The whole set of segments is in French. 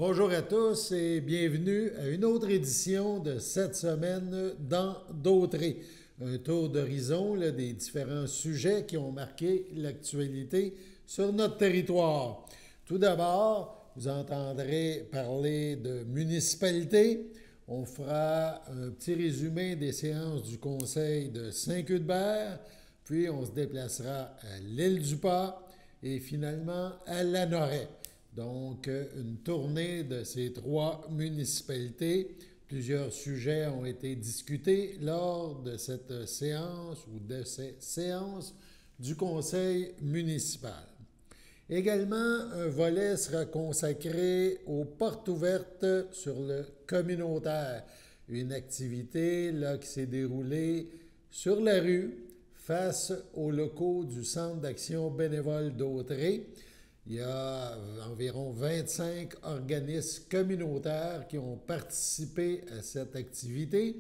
Bonjour à tous et bienvenue à une autre édition de cette semaine dans Dautré. Un tour d'horizon des différents sujets qui ont marqué l'actualité sur notre territoire. Tout d'abord, vous entendrez parler de municipalité. On fera un petit résumé des séances du Conseil de Saint-Cuthbert, puis on se déplacera à l'Île-du-Pas et finalement à Lanoraie. Donc, une tournée de ces trois municipalités. Plusieurs sujets ont été discutés lors de cette séance ou de ces séances du Conseil municipal. Également, un volet sera consacré aux portes ouvertes sur le communautaire. Une activité qui s'est déroulée sur la rue face aux locaux du Centre d'action bénévole d'Autré. Il y a environ 25 organismes communautaires qui ont participé à cette activité.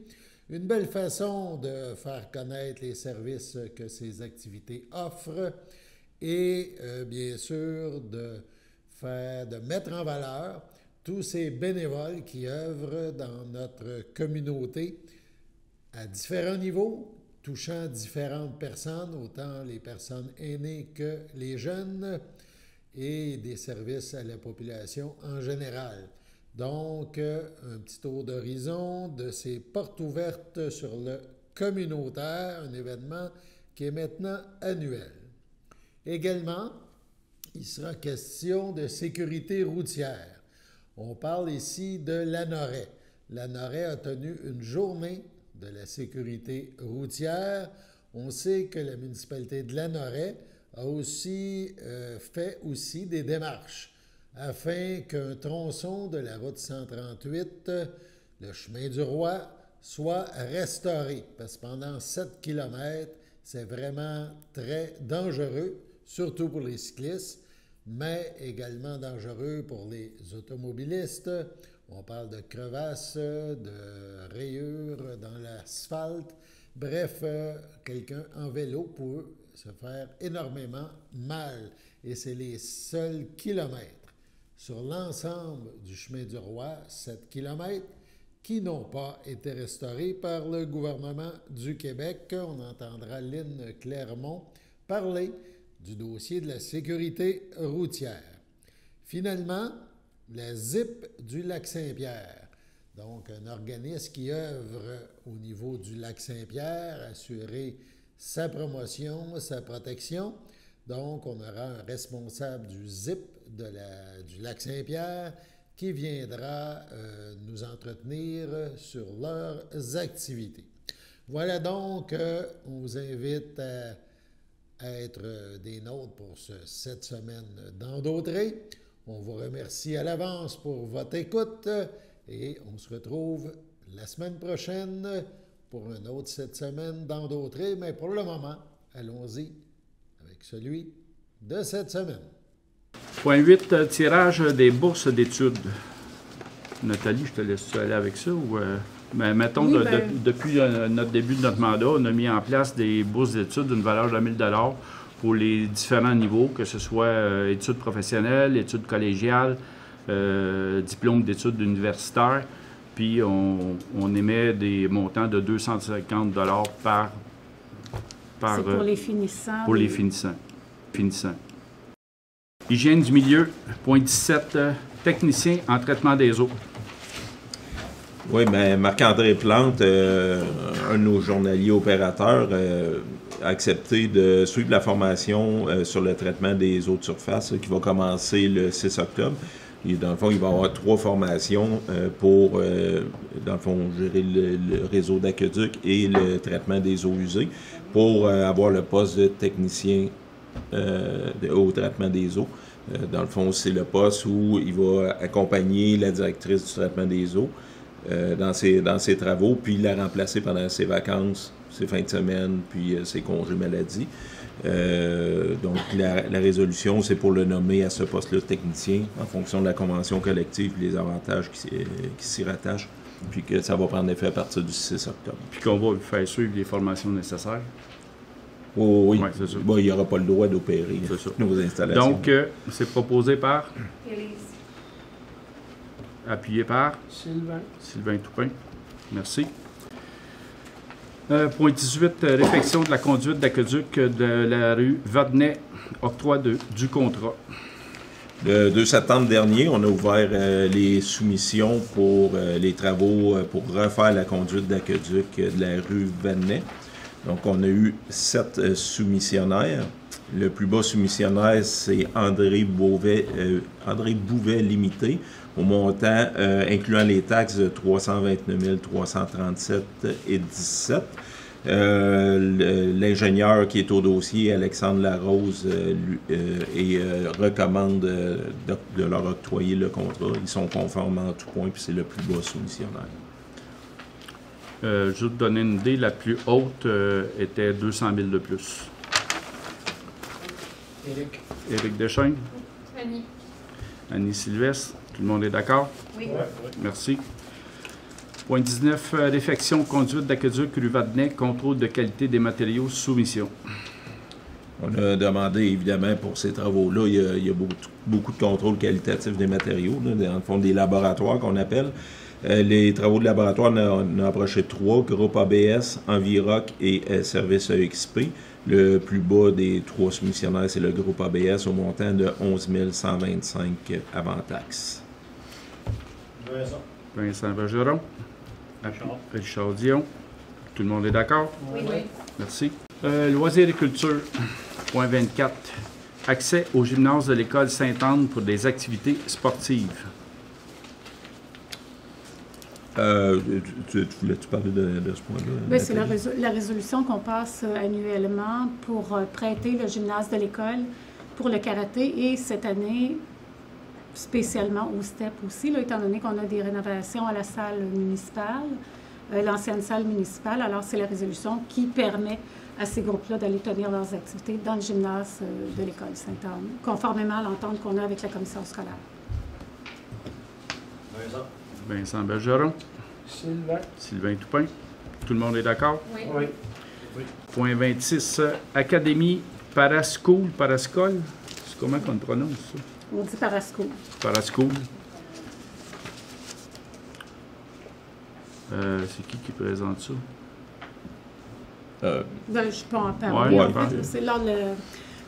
Une belle façon de faire connaître les services que ces activités offrent et bien sûr de mettre en valeur tous ces bénévoles qui œuvrent dans notre communauté à différents niveaux, touchant différentes personnes, autant les personnes aînées que les jeunes, et des services à la population en général. Donc, un petit tour d'horizon de ces portes ouvertes sur le communautaire, un événement qui est maintenant annuel. Également, il sera question de sécurité routière. On parle ici de Lanoraie. Lanoraie a tenu une journée de la sécurité routière. On sait que la municipalité de Lanoraie a aussi fait des démarches afin qu'un tronçon de la route 138, le chemin du Roi, soit restauré. Parce que pendant 7 km, c'est vraiment très dangereux, surtout pour les cyclistes, mais également dangereux pour les automobilistes. On parle de crevasses, de rayures dans l'asphalte. Bref, quelqu'un en vélo peut se faire énormément mal. Et c'est les seuls kilomètres sur l'ensemble du chemin du Roi, 7 kilomètres, qui n'ont pas été restaurés par le gouvernement du Québec. On entendra Lynne Clermont parler du dossier de la sécurité routière. Finalement, la ZIP du Lac-Saint-Pierre. Donc, un organisme qui œuvre au niveau du Lac-Saint-Pierre, assurer sa promotion, sa protection. Donc, on aura un responsable du ZIP du Lac-Saint-Pierre qui viendra nous entretenir sur leurs activités. Voilà donc, on vous invite à être des nôtres pour cette semaine dans Dautré. On vous remercie à l'avance pour votre écoute et on se retrouve la semaine prochaine pour un autre cette semaine dans Dautré, mais pour le moment, allons-y avec celui de cette semaine. Point 8, tirage des bourses d'études. Nathalie, je te laisse aller avec ça ou... Mais mettons, oui, depuis notre début de notre mandat, on a mis en place des bourses d'études d'une valeur de 1 000 $ pour les différents niveaux, que ce soit études professionnelles, études collégiales, diplôme d'études universitaires. Puis on émet des montants de 250 $ par c'est pour les finissants. Pour les finissants. Hygiène du milieu, point 17, technicien en traitement des eaux. Oui, bien, Marc-André Plante, un de nos journaliers opérateurs, a accepté de suivre la formation sur le traitement des eaux de surface qui va commencer le 6 octobre. Et dans le fond, il va y avoir 3 formations pour, dans le fond, gérer le réseau d'aqueduc et le traitement des eaux usées pour avoir le poste de technicien au traitement des eaux. Dans le fond, c'est le poste où il va accompagner la directrice du traitement des eaux dans ses travaux, puis la remplacer pendant ses vacances, ses fins de semaine, puis ses congés maladie. Donc, la résolution, c'est pour le nommer à ce poste-là technicien en fonction de la convention collective et les avantages qui s'y rattachent, puis que ça va prendre effet à partir du 6 octobre. Puis qu'on va lui faire suivre les formations nécessaires. Oh, oui, ouais, c'est ça. Bon, il n'y aura pas le droit d'opérer nos installations. Donc, c'est proposé par? Élise. appuyé par Sylvain Toupin. Merci. Point 18, réfection de la conduite d'aqueduc de la rue Vadnet, octroi du contrat. Le 2 septembre dernier, on a ouvert les soumissions pour les travaux pour refaire la conduite d'aqueduc de la rue Vadnet. Donc, on a eu 7 soumissionnaires. Le plus bas soumissionnaire, c'est André Bouvet Limité, au montant incluant les taxes de 329 337,17 L'ingénieur qui est au dossier, Alexandre Larose, recommande de leur octroyer le contrat. Ils sont conformes en tout point, puis c'est le plus bas soumissionnaire. Je vais te donner une idée, la plus haute était 200 000 de plus. Éric Deschênes. Annie Sylvestre. Tout le monde est d'accord? Oui. Merci. Point 19, réfection conduite d'aqueduc rue Vadnet, contrôle de qualité des matériaux, soumission. On a demandé, évidemment, pour ces travaux-là, il y a beaucoup de contrôle qualitatif des matériaux, là, dans le fond, des laboratoires qu'on appelle. Les travaux de laboratoire, on a approché 3, Groupe ABS, Enviroc et Service EXP. Le plus bas des 3 soumissionnaires, c'est le Groupe ABS au montant de 11 125 avant taxe. Vincent Bergeron. Richard Dion. Tout le monde est d'accord? Oui. Merci. Loisirs et culture. Point 24. Accès au gymnase de l'école Sainte-Anne pour des activités sportives. Tu voulais-tu parler de ce point-là? Bien, c'est la résolution qu'on passe annuellement pour prêter le gymnase de l'école pour le karaté et cette année, spécialement au STEP aussi, là, étant donné qu'on a des rénovations à la salle municipale, l'ancienne salle municipale. Alors, c'est la résolution qui permet à ces groupes-là d'aller tenir leurs activités dans le gymnase de l'école Sainte-Anne, conformément à l'entente qu'on a avec la commission scolaire. Vincent Bergeron. Sylvain Toupin. Tout le monde est d'accord? Oui. Point 26. Académie Paraschool. C'est comment qu'on le prononce, ça? On dit Paraschool. Paraschool. C'est qui présente ça? Ben, je ne peux pas en parler. Ouais, en fait, c'est lors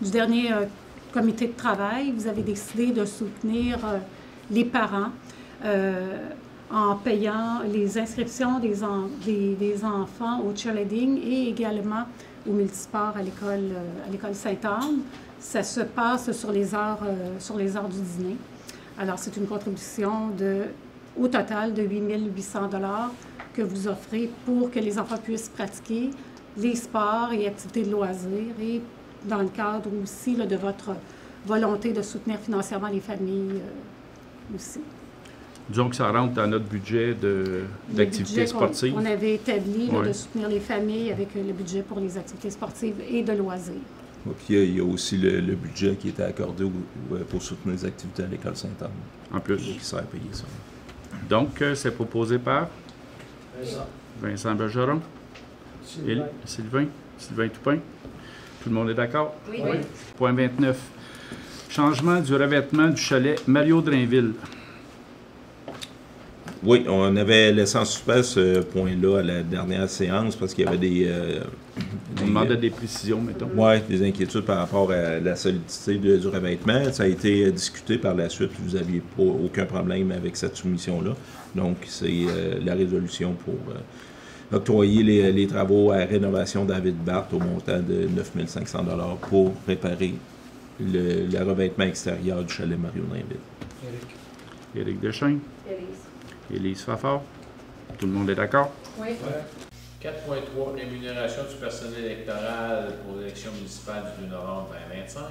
du dernier comité de travail. Vous avez décidé de soutenir les parents en payant les inscriptions des enfants au cheerleading et également au multisport à l'école Sainte-Anne. Ça se passe sur les heures du dîner. Alors, c'est une contribution au total de 8 800 $ que vous offrez pour que les enfants puissent pratiquer les sports et activités de loisirs et dans le cadre aussi là, de votre volonté de soutenir financièrement les familles aussi. Disons que ça rentre dans notre budget d'activités sportives. On avait établi là, de soutenir les familles avec le budget pour les activités sportives et de loisirs. Puis il y a aussi le budget qui était accordé pour soutenir les activités à l'école Sainte-Anne. En plus. Qui sert à payer ça. Donc, c'est proposé par Vincent Bergeron. Sylvain Toupin. Tout le monde est d'accord? Oui. Point 29. Changement du revêtement du chalet Mario Drainville. Oui, on avait laissé en suspens ce point-là à la dernière séance parce qu'il y avait On demandait des précisions, mettons. Oui, des inquiétudes par rapport à la solidité du revêtement. Ça a été discuté par la suite. Vous n'aviez aucun problème avec cette soumission-là. Donc, c'est la résolution pour octroyer les travaux à rénovation David Barthes au montant de 9 500 $ pour réparer le revêtement extérieur du chalet Mario Drainville. Éric Deschênes. Élise Fafard. Tout le monde est d'accord? Oui. 4.3. Rémunération du personnel électoral pour l'élection municipale du 2 novembre 2025.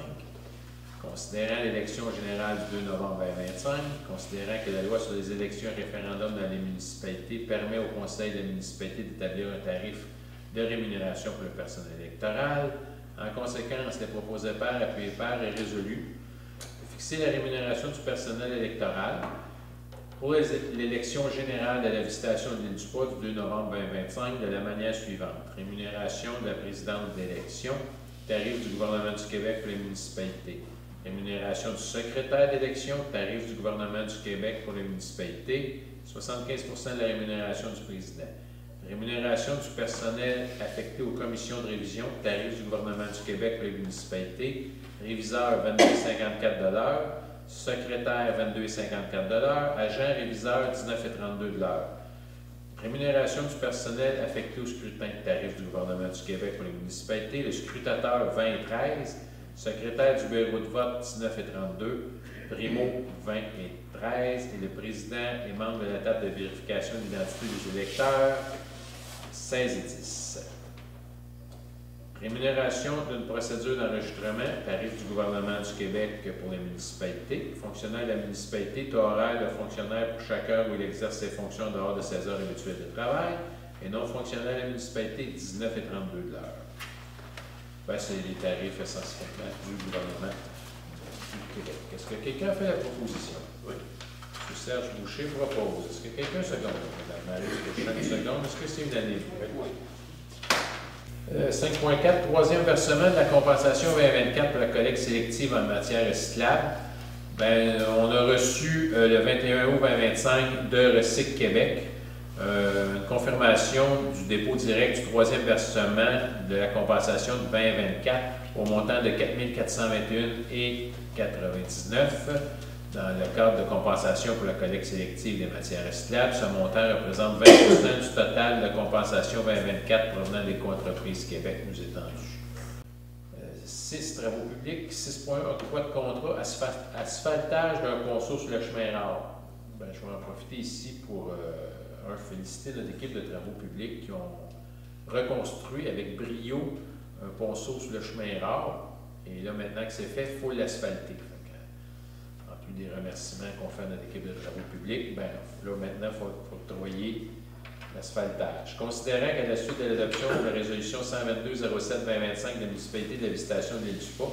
Considérant l'élection générale du 2 novembre 2025, considérant que la loi sur les élections et référendums dans les municipalités permet au conseil de la municipalité d'établir un tarif de rémunération pour le personnel électoral, en conséquence, les proposés par, appuyés par est résolu. Fixer la rémunération du personnel électoral pour l'élection générale de la visitation de l'île du Pas du 2 novembre 2025 de la manière suivante. Rémunération de la présidente d'élection, tarif du gouvernement du Québec pour les municipalités. Rémunération du secrétaire d'élection, tarif du gouvernement du Québec pour les municipalités, 75 de la rémunération du président. Rémunération du personnel affecté aux commissions de révision, tarif du gouvernement du Québec pour les municipalités, réviseur 22,54 $, secrétaire 22,54 $, agent réviseur 19,32 $. Rémunération du personnel affecté au scrutin, tarif du gouvernement du Québec pour les municipalités, le scrutateur 20,13 $, secrétaire du bureau de vote 19,32 $, primo 20,13 $, et le président et membre de la table de vérification de l'identité des électeurs 16,10 $. Rémunération d'une procédure d'enregistrement, tarif du gouvernement du Québec pour les municipalités. Fonctionnaire de la municipalité, taux horaire de fonctionnaire pour chaque heure où il exerce ses fonctions en dehors de ses heures habituelles de travail. Et non fonctionnaire de la municipalité, 19,32 $. Ben, c'est les tarifs essentiellement du gouvernement du Québec. Est-ce que quelqu'un fait la proposition? Oui. M. Serge Boucher propose. Est-ce que quelqu'un seconde? Mme Marie seconde. Est-ce que c'est unanime? Oui. 5.4, troisième versement de la compensation 2024 pour la collecte sélective en matière recyclable. Ben, on a reçu le 21 août 2025 de Recyc Québec une confirmation du dépôt direct du troisième versement de la compensation de 2024 au montant de 4 421,99 $ dans le cadre de compensation pour la collecte sélective des matières recyclables. Ce montant représente 20 % du total de compensation 2024 provenant des contreprises Québec nous étendues. 6 travaux publics, 6.1 octroi de contrat, asphaltage d'un ponceau sur le chemin rare. Ben, je vais en profiter ici pour féliciter notre équipe de travaux publics qui ont reconstruit avec brio un ponceau sur le chemin rare. Et là, maintenant que c'est fait, il faut l'asphalter. En plus des remerciements qu'on fait à notre équipe de travaux publics, ben, là, maintenant, il faut octroyer l'asphaltage. Considérant qu'à la suite de l'adoption de la résolution 122-07-2025 de la municipalité de la visitation de l'île du Pas,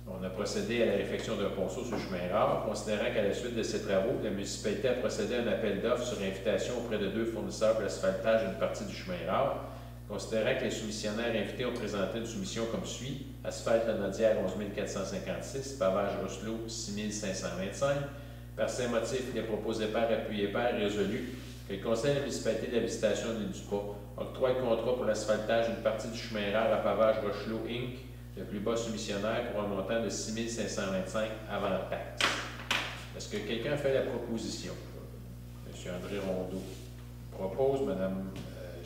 on a procédé à la réfection d'un ponceau sur le chemin rare. Considérant qu'à la suite de ces travaux, la municipalité a procédé à un appel d'offres sur invitation auprès de 2 fournisseurs pour l'asphaltage d'une partie du chemin rare. Considérant que les soumissionnaires invités ont présenté une soumission comme suit: asphalte Lanaudière 11 456, pavage Rosselot 6 525. Par ces motifs, il est proposé par appuyé par résolu que le Conseil de la municipalité de la visitation de l'île du Pas octroie le contrat pour l'asphaltage d'une partie du chemin rare à pavage Rochelot Inc., le plus bas soumissionnaire, pour un montant de 6 525 avant taxe. Est-ce que quelqu'un fait la proposition? M. André Rondeau propose, Mme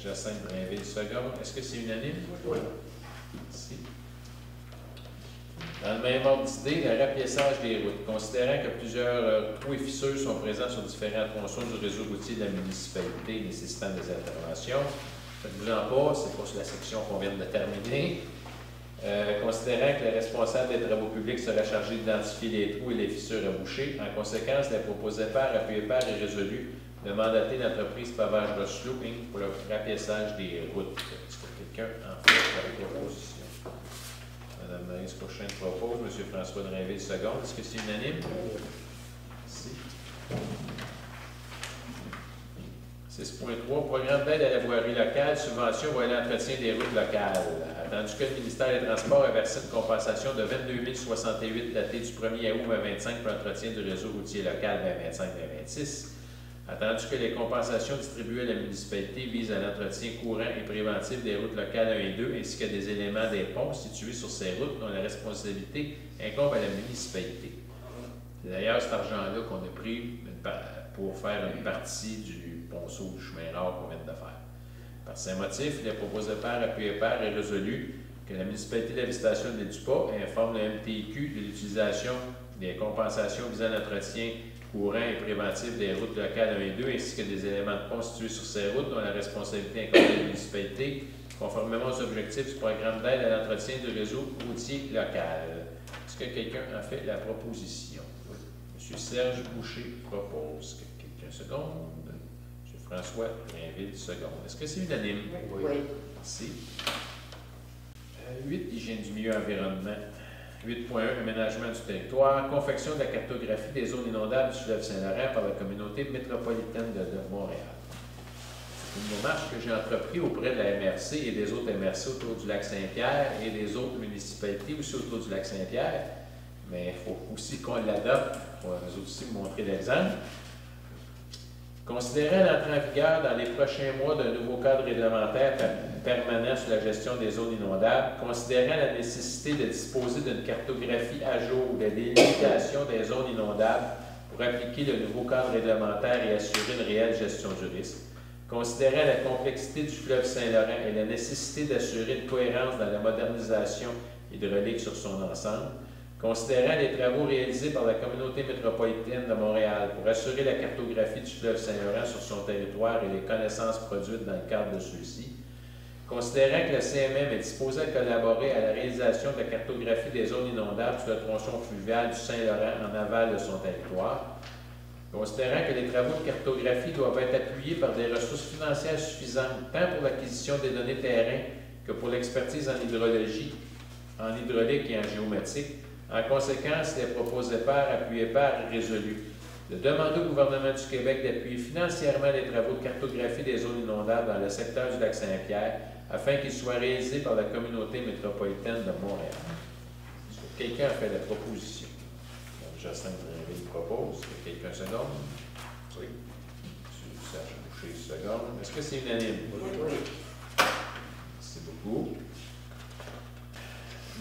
Jacinthe Drainville seconde. Est-ce que c'est unanime? Oui. Merci. Dans le même ordre d'idée, le rapiessage des routes. Considérant que plusieurs trous et fissures sont présents sur différents tronçons du réseau routier de la municipalité nécessitant des interventions, faites-vous en pas, c'est pas sur la section qu'on vient de terminer. Considérant que le responsable des travaux publics sera chargé d'identifier les trous et les fissures à boucher, en conséquence, les proposé par, appuyé par et résolu de mandater l'entreprise Pavage Rosselot Inc. pour le rapiessage des routes. Est-ce que quelqu'un en fait la proposition? Mme Maryse Courchain propose, M. François Drainville seconde. Est-ce que c'est unanime? Merci. 6.3, programme d'aide à la voirie locale, subvention pour l'entretien des routes locales. Attendu que le ministère des Transports a versé une compensation de 22 068 datée du 1er août 2025 pour l'entretien du réseau routier local 2025-2026. Attendu que les compensations distribuées à la municipalité visent à l'entretien courant et préventif des routes locales 1 et 2, ainsi que des éléments des ponts situés sur ces routes dont la responsabilité incombe à la municipalité. C'est d'ailleurs cet argent-là qu'on a pris pour faire une partie du ponceau du chemin rare qu'on vient de faire. Par ces motifs, il est proposé par, appuyé par et résolu que la municipalité de la visitation de l'île du Pas informe le MTQ de l'utilisation des compensations visant l'entretien courant et préventif des routes locales 1 et 2, ainsi que des éléments de pont situés sur ces routes dont la responsabilité incombe à la municipalité, conformément aux objectifs du programme d'aide à l'entretien du réseau routier local. Est-ce que quelqu'un a fait la proposition? Oui. M. Serge Boucher propose. Quelqu'un seconde? M. François Drainville seconde. Est-ce que c'est unanime? Oui. Merci. 8. Hygiène du milieu environnement. 8.1, aménagement du territoire, confection de la cartographie des zones inondables du fleuve Saint-Laurent par la communauté métropolitaine de Montréal. une démarche que j'ai entreprise auprès de la MRC et des autres MRC autour du lac Saint-Pierre et des autres municipalités aussi autour du lac Saint-Pierre. Mais il faut aussi qu'on l'adopte pour nous aussi montrer l'exemple. Considérant l'entrée en vigueur dans les prochains mois d'un nouveau cadre réglementaire permanent sur la gestion des zones inondables, considérant la nécessité de disposer d'une cartographie à jour de délimitation des zones inondables pour appliquer le nouveau cadre réglementaire et assurer une réelle gestion du risque, considérant la complexité du fleuve Saint-Laurent et la nécessité d'assurer une cohérence dans la modernisation hydraulique sur son ensemble, considérant les travaux réalisés par la communauté métropolitaine de Montréal pour assurer la cartographie du fleuve Saint-Laurent sur son territoire et les connaissances produites dans le cadre de ceux-ci, considérant que le CMM est disposé à collaborer à la réalisation de la cartographie des zones inondables sur le tronçon fluvial du Saint-Laurent en aval de son territoire, considérant que les travaux de cartographie doivent être appuyés par des ressources financières suffisantes, tant pour l'acquisition des données terrain que pour l'expertise en hydrologie, en hydraulique et en géométrique. En conséquence, les proposés par, appuyés par et résolus de demander au gouvernement du Québec d'appuyer financièrement les travaux de cartographie des zones inondables dans le secteur du lac Saint-Pierre afin qu'ils soient réalisés par la communauté métropolitaine de Montréal. Est-ce que quelqu'un a fait la proposition? Donc, Jocelyn Drainville propose. Est-ce que quelqu'un seconde? Oui. Serge Boucher seconde. Est-ce que c'est unanime? Oui. Merci beaucoup.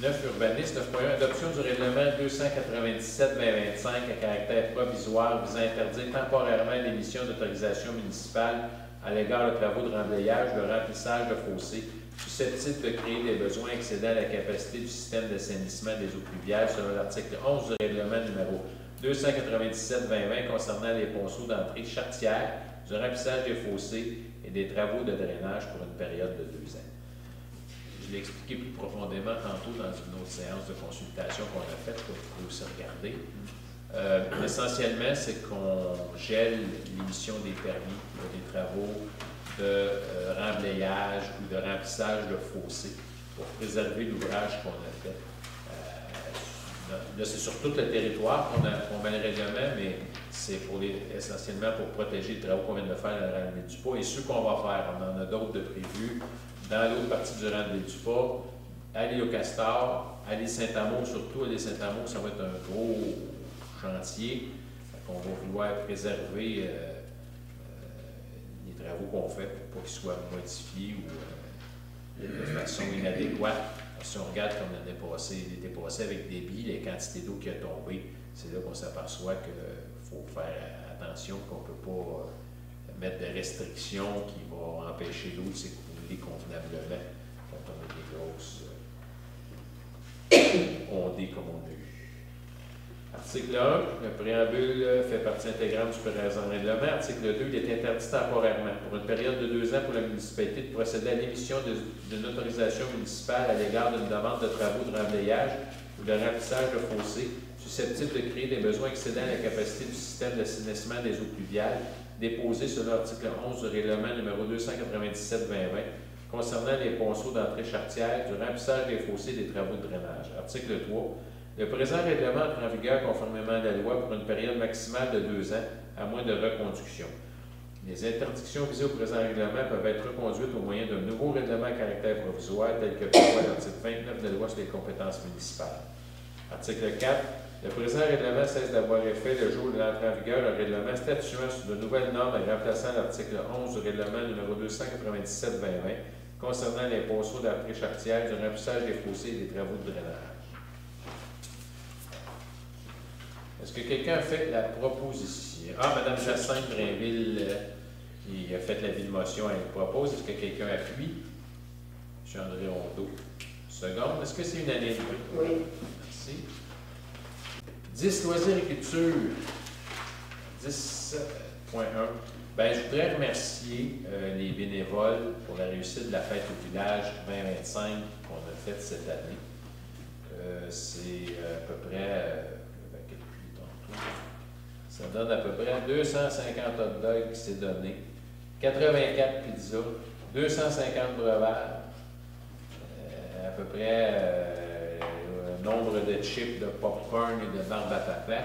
9. Urbanisme. 9.1. Adoption du règlement 297-2025 à caractère provisoire visant à interdire temporairement l'émission d'autorisation municipale à l'égard de travaux de remblayage, de remplissage de fossés susceptibles de créer des besoins excédant la capacité du système d'assainissement des eaux pluviales selon l'article 11 du règlement numéro 297-2020 concernant les ponceaux d'entrée charretière, du remplissage des fossés et des travaux de drainage pour une période de 2 ans. Je l'ai expliqué plus profondément tantôt dans une autre séance de consultation qu'on a faite, que vous pouvez aussi regarder. Essentiellement, c'est qu'on gèle l'émission des permis pour des travaux de remblayage ou de remplissage de fossés pour préserver l'ouvrage qu'on a fait. Là, c'est sur tout le territoire qu'on met le règlement, mais c'est essentiellement pour protéger les travaux qu'on vient de faire dans le Randelée du Pas et ceux qu'on va faire. On en a d'autres de prévus. Dans l'autre partie du Randelée du Pas, à l'île au Castor, à l'île Saint-Amour, surtout à l'île Saint-Amour, ça va être un gros chantier. On va vouloir préserver les travaux qu'on fait pour pas qu'ils soient modifiés ou de façon inadéquate. Si on regarde comme l'année passée, l'été passé avec des billes, les quantités d'eau qui a tombé, c'est là qu'on s'aperçoit qu'il faut faire attention, qu'on ne peut pas mettre des restrictions qui vont empêcher l'eau de s'écouler convenablement quand on a des grosses ondées comme on a eu. Article 1, le préambule fait partie intégrante du présent règlement. Article 2, il est interdit temporairement, pour une période de 2 ans pour la municipalité, de procéder à l'émission d'une autorisation municipale à l'égard d'une demande de travaux de remblayage ou de remplissage de fossés susceptibles de créer des besoins excédant la capacité du système d'assainissement des eaux pluviales déposé selon l'article 11 du règlement numéro 297-2020 concernant les ponceaux d'entrée charretière, du remplissage des fossés et des travaux de drainage. Article 3. Le présent règlement entre en vigueur conformément à la loi pour une période maximale de 2 ans, à moins de reconduction. Les interdictions visées au présent règlement peuvent être reconduites au moyen d'un nouveau règlement à caractère provisoire, tel que prévoit l'article 29 de la loi sur les compétences municipales. Article 4. Le présent règlement cesse d'avoir effet le jour de l'entrée en vigueur d'un règlement statuant sur de nouvelles normes et remplaçant l'article 11 du règlement numéro 297-2020 concernant les ponceaux d'entrée charretière, du remplissage des fossés et des travaux de drainage. Est-ce que quelqu'un a fait la proposition? Ah, Mme Jacinthe Drainville, qui a fait l'avis de motion, elle propose. Est-ce que quelqu'un appuie? M. André Rondeau. Seconde. Est-ce que c'est unanime? Oui. Merci. 10. Loisirs et culture. 10.1. Bien, je voudrais remercier les bénévoles pour la réussite de la fête au village 2025 qu'on a faite cette année. C'est à peu près... ça donne à peu près 250 hot dogs qui s'est donné, 84 pizzas, 250 breuvages, à peu près un nombre de chips, de popcorn et de barbe à papa.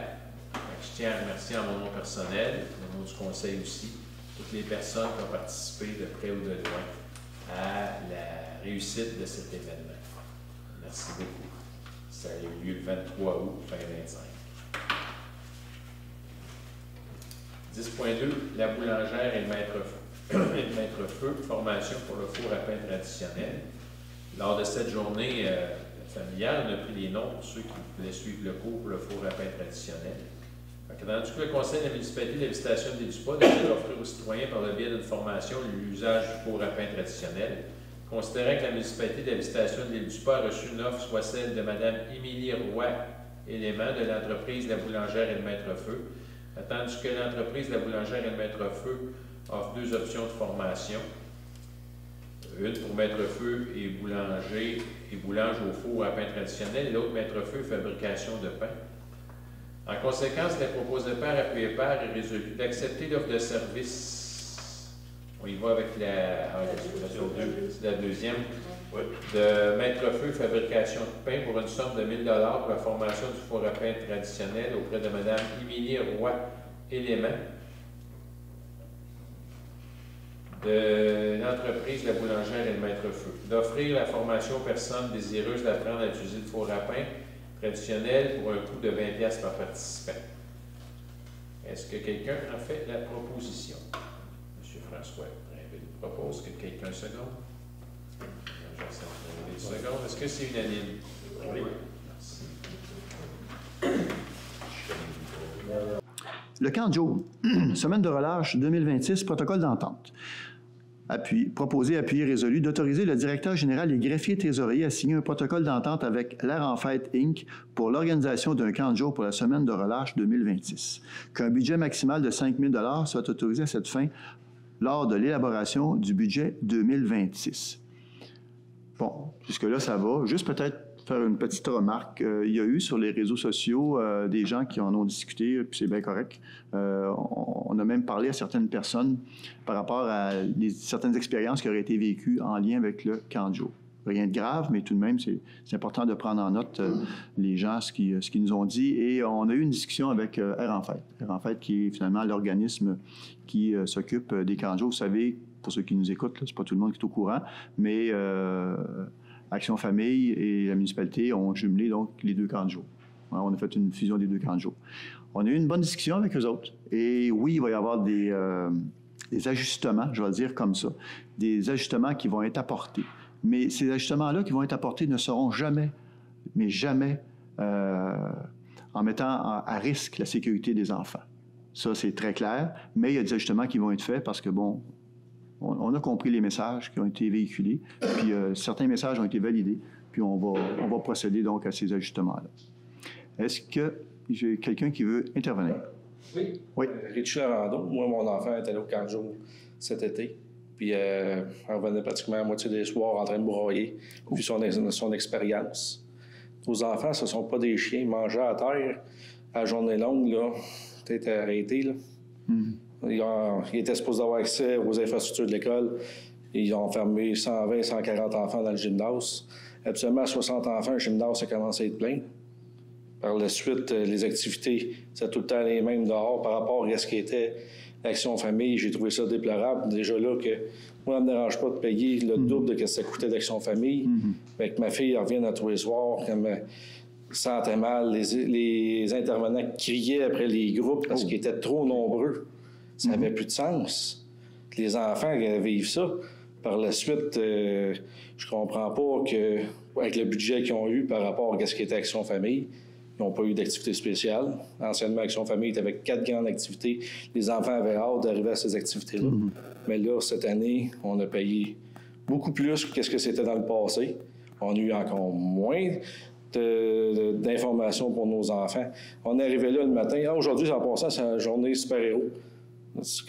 Je tiens à remercier en mon nom personnel, au nom du conseil aussi, toutes les personnes qui ont participé de près ou de loin à la réussite de cet événement. Merci beaucoup. Ça a eu lieu le 23 août, fin 25. 10.2, la boulangère et le maître-feu, formation pour le four à pain traditionnel. Lors de cette journée familiale, on a pris les noms pour ceux qui voulaient suivre le cours pour le four à pain traditionnel. Tandis que le Conseil de la municipalité de la Visitation de l'île-du-Pas décide d'offrir aux citoyens par le biais d'une formation l'usage du four à pain traditionnel, considérant que la municipalité de la Visitation de l'île-du-Pas a reçu une offre, soit celle de Mme Émilie Roy, élément de l'entreprise La Boulangère et le Maître-Feu, tandis que l'entreprise La Boulangère et le Maître-Feu offre 2 options de formation. Une pour maître-feu et boulanger et boulange au four à pain traditionnel, l'autre maître-feu fabrication de pain. En conséquence, la propose de pair appuyée par est résolue d'accepter l'offre de service. On y va avec la deuxième. De maître-feu fabrication de pain pour une somme de 1 000 $ pour la formation du four à pain traditionnel auprès de Mme Émilie Roy, élément. De l'entreprise La Boulangère et le Maître-Feu, d'offrir la formation aux personnes désireuses d'apprendre à utiliser le four à pain traditionnel pour un coût de 20 $ par participant. Est-ce que quelqu'un a fait la proposition? M. François Rainville propose que quelqu'un seconde. Est-ce que c'est unanime? Oui. Merci. Le camp Joe, semaine de relâche 2026, protocole d'entente. Proposé, appuyé, résolu d'autoriser le directeur général et greffier trésorier à signer un protocole d'entente avec l'Air en Fête Inc. pour l'organisation d'un camp de jour pour la semaine de relâche 2026. Qu'un budget maximal de 5 000 $ soit autorisé à cette fin lors de l'élaboration du budget 2026. Bon, jusque-là, ça va. Juste peut-être faire une petite remarque. Il y a eu sur les réseaux sociaux des gens qui en ont discuté, puis c'est bien correct. On a même parlé à certaines personnes par rapport à certaines expériences qui auraient été vécues en lien avec le camp de jour. Rien de grave, mais tout de même, c'est important de prendre en note les gens, ce qu'ils nous ont dit. Et on a eu une discussion avec Air en Fête. Air en Fête, qui est finalement l'organisme qui s'occupe des camps de jour. Vous savez, pour ceux qui nous écoutent, c'est pas tout le monde qui est au courant, mais Action Famille et la municipalité ont jumelé donc les 2 camps de jour. On a fait une fusion des 2 camps de jour. On a eu une bonne discussion avec eux autres. Et oui, il va y avoir des ajustements, je vais le dire comme ça, des ajustements qui vont être apportés. Mais ces ajustements-là qui vont être apportés ne seront jamais, mais jamais, en mettant à risque la sécurité des enfants. Ça, c'est très clair, mais il y a des ajustements qui vont être faits parce que, bon, on a compris les messages qui ont été véhiculés, puis certains messages ont été validés, puis on va procéder donc à ces ajustements-là. Est-ce que j'ai quelqu'un qui veut intervenir? Oui. Oui. Richie Larando. Moi, mon enfant était allé au camp de jour cet été, puis on revenait pratiquement à moitié des soirs en train de broyer, vu son expérience. Nos enfants, ce ne sont pas des chiens. Ils mangeaient à terre à la journée longue, là. Peut-être arrêté, là. Ils étaient supposés avoir accès aux infrastructures de l'école. Ils ont fermé 120, 140 enfants dans le gymnase. Habituellement, 60 enfants, le gymnase a commencé à être plein. Par la suite, les activités, c'est tout le temps les mêmes dehors par rapport à ce qui était l'Action Famille. J'ai trouvé ça déplorable. Déjà là, que moi, ça ne me dérange pas de payer le double de ce que ça coûtait d'Action Famille. Fait que ma fille revient à tous les soirs, elle me sentait mal. Les intervenants criaient après les groupes parce qu'ils étaient trop nombreux. Ça n'avait plus de sens. Les enfants vivent ça. Par la suite, je comprends pas que, avec le budget qu'ils ont eu par rapport à ce qui était Action Famille, ils n'ont pas eu d'activité spéciale. Anciennement, Action Famille était avec 4 grandes activités. Les enfants avaient hâte d'arriver à ces activités-là. Mais là, cette année, on a payé beaucoup plus que ce que c'était dans le passé. On a eu encore moins d'informations pour nos enfants. On est arrivé là le matin. Aujourd'hui, en passant, c'est la journée super-héros.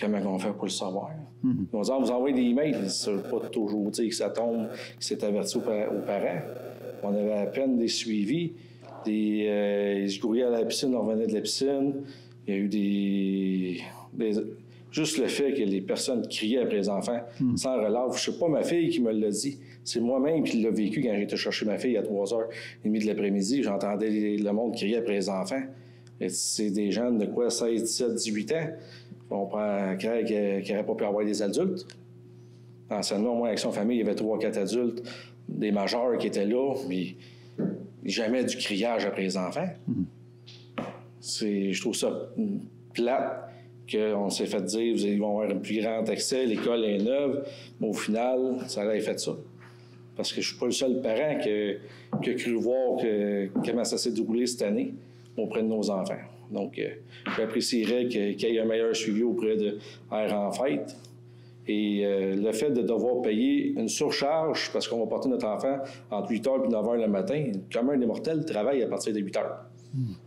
Comment on fait pour le savoir? On dit, vous envoyez des emails. Ça ne veut pas toujours dire que ça tombe, que c'est averti aux parents. On avait à peine des suivis. Ils se grouillaient à la piscine, on revenait de la piscine. Il y a eu juste le fait que les personnes criaient après les enfants sans relâche. Je ne sais pas ma fille qui me l'a dit. C'est moi-même qui l'ai vécu quand j'étais chercher ma fille à 3h30 de l'après-midi. J'entendais le monde crier après les enfants. Et c'est des jeunes de quoi, 16, 17, 18 ans. On prend Craig qui n'aurait pas pu avoir des adultes. Anciennement, moi, avec son famille, il y avait 3-4 adultes, des majeurs qui étaient là, puis jamais du criage après les enfants. Je trouve ça plate qu'on s'est fait dire ils vont avoir un plus grand accès, l'école est neuve, mais au final, ça aurait fait ça. Parce que je suis pas le seul parent qui a cru voir comment ça s'est déroulé cette année auprès de nos enfants. Donc, j'apprécierais qu'il y ait un meilleur suivi auprès de Air en Fête. Et le fait de devoir payer une surcharge parce qu'on va porter notre enfant entre 8h et 9h le matin, comme un des mortels travaille à partir de 8h.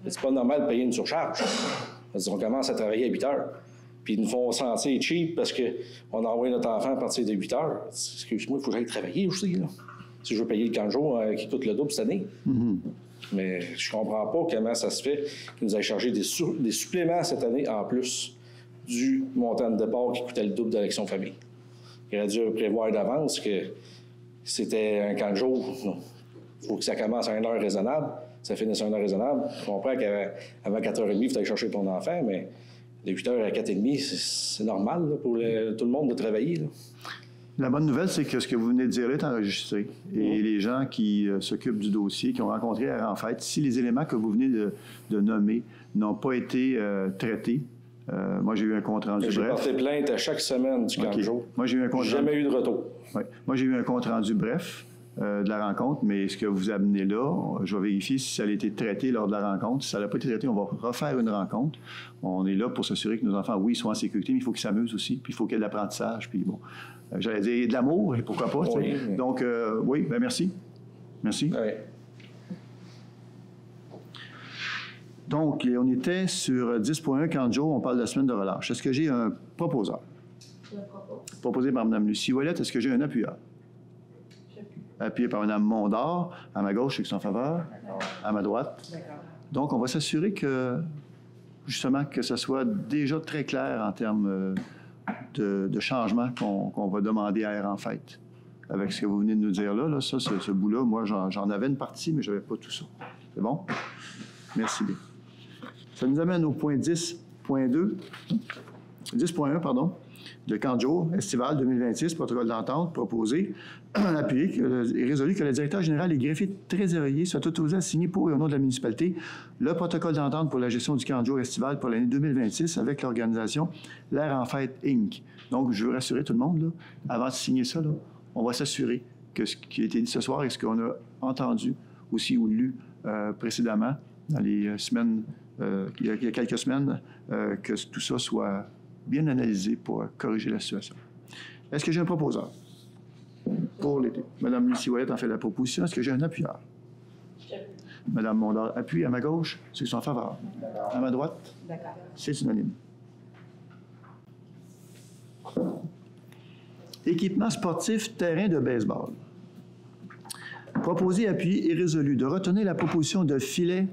C'est pas normal de payer une surcharge. On commence à travailler à 8h. Puis ils nous font sentir cheap parce qu'on envoie notre enfant à partir de 8h. Excuse-moi, il faut que j'aille travailler aussi. Là. Si je veux payer le 15 jours qui coûte le double cette année. Mais je comprends pas comment ça se fait qu'ils nous aient chargé des suppléments cette année en plus du montant de départ qui coûtait le double de l'Action Famille. Il aurait dû prévoir d'avance que c'était un camp de jour. Il faut que ça commence à 1h raisonnable, ça finisse à 1h raisonnable. Je comprends qu'avant 4h30, il faut aller chercher ton enfant, mais de 8h à 4h30, c'est normal là, pour tout le monde de travailler. Là. La bonne nouvelle, c'est que ce que vous venez de dire là est enregistré. Et les gens qui s'occupent du dossier, qui ont rencontré Air en Fête, si les éléments que vous venez de nommer n'ont pas été traités, moi, j'ai eu un compte-rendu bref. J'ai porté plainte à chaque semaine du camp de jour. Moi, j'ai eu un compte-rendu. Jamais eu de retour. Oui. Moi, j'ai eu un compte-rendu bref de la rencontre, mais ce que vous amenez là, je vais vérifier si ça a été traité lors de la rencontre. Si ça n'a pas été traité, on va refaire une rencontre. On est là pour s'assurer que nos enfants, oui, soient en sécurité, mais il faut qu'ils s'amusent aussi, puis il faut qu'il y ait de l'apprentissage, puis bon, j'allais dire de l'amour, et pourquoi pas. Oui, mais... Donc, oui, bien merci. Merci. Oui. Donc, on était sur 10.1, camp de jour, on parle de la semaine de relâche. Est-ce que j'ai un proposeur? Proposé par Mme Lucie Ouellette. Est-ce que j'ai un appuyeur? Appuyé par Mme Mondor. À ma gauche, c'est qui sont en faveur. À ma droite. Donc, on va s'assurer que, justement, que ce soit déjà très clair en termes de changement qu'on va demander à Air en Fête. Avec ce que vous venez de nous dire là ça, ce bout-là, moi, j'en avais une partie, mais je n'avais pas tout ça. C'est bon? Merci bien. Ça nous amène au point 10.2, 10.1, pardon, de camp de jour estival 2026, protocole d'entente proposé, appuyé et résolu que le directeur général et greffier trésorier soient autorisés à signer pour et au nom de la municipalité le protocole d'entente pour la gestion du camp de jour estival pour l'année 2026 avec l'organisation L'Air en Fête Inc. Donc, je veux rassurer tout le monde, là, avant de signer ça, là, on va s'assurer que ce qui a été dit ce soir et ce qu'on a entendu aussi ou lu précédemment dans les semaines, il y a quelques semaines, que tout ça soit bien analysé pour corriger la situation. Est-ce que j'ai un proposeur pour l'été? Mme Lucie Ouellette en fait la proposition. Est-ce que j'ai un appuyeur? Mme Mondor appuie à ma gauche, ceux qui sont en faveur. À ma droite? D'accord. C'est unanime. Équipement sportif, terrain de baseball. Proposé, appuyé et résolu de retenir la proposition de filet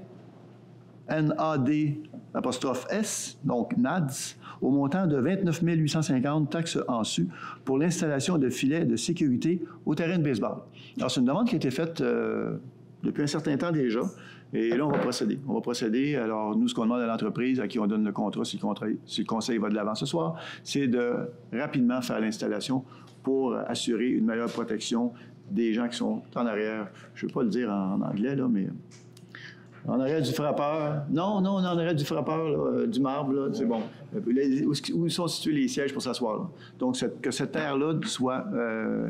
NAD'(S), donc NADS, au montant de 29 850 taxes en su pour l'installation de filets de sécurité au terrain de baseball. Alors, c'est une demande qui a été faite depuis un certain temps déjà, et là, on va procéder. On va procéder. Alors, nous, ce qu'on demande à l'entreprise à qui on donne le contrat, si le conseil va de l'avant ce soir, c'est de rapidement faire l'installation pour assurer une meilleure protection des gens qui sont en arrière. Je ne veux pas le dire en anglais, là, mais en arrière du frappeur. Non, en arrière du frappeur, là, du marbre, là, c'est bon. Où sont situés les sièges pour s'asseoir, là. Donc, que cette terre-là soit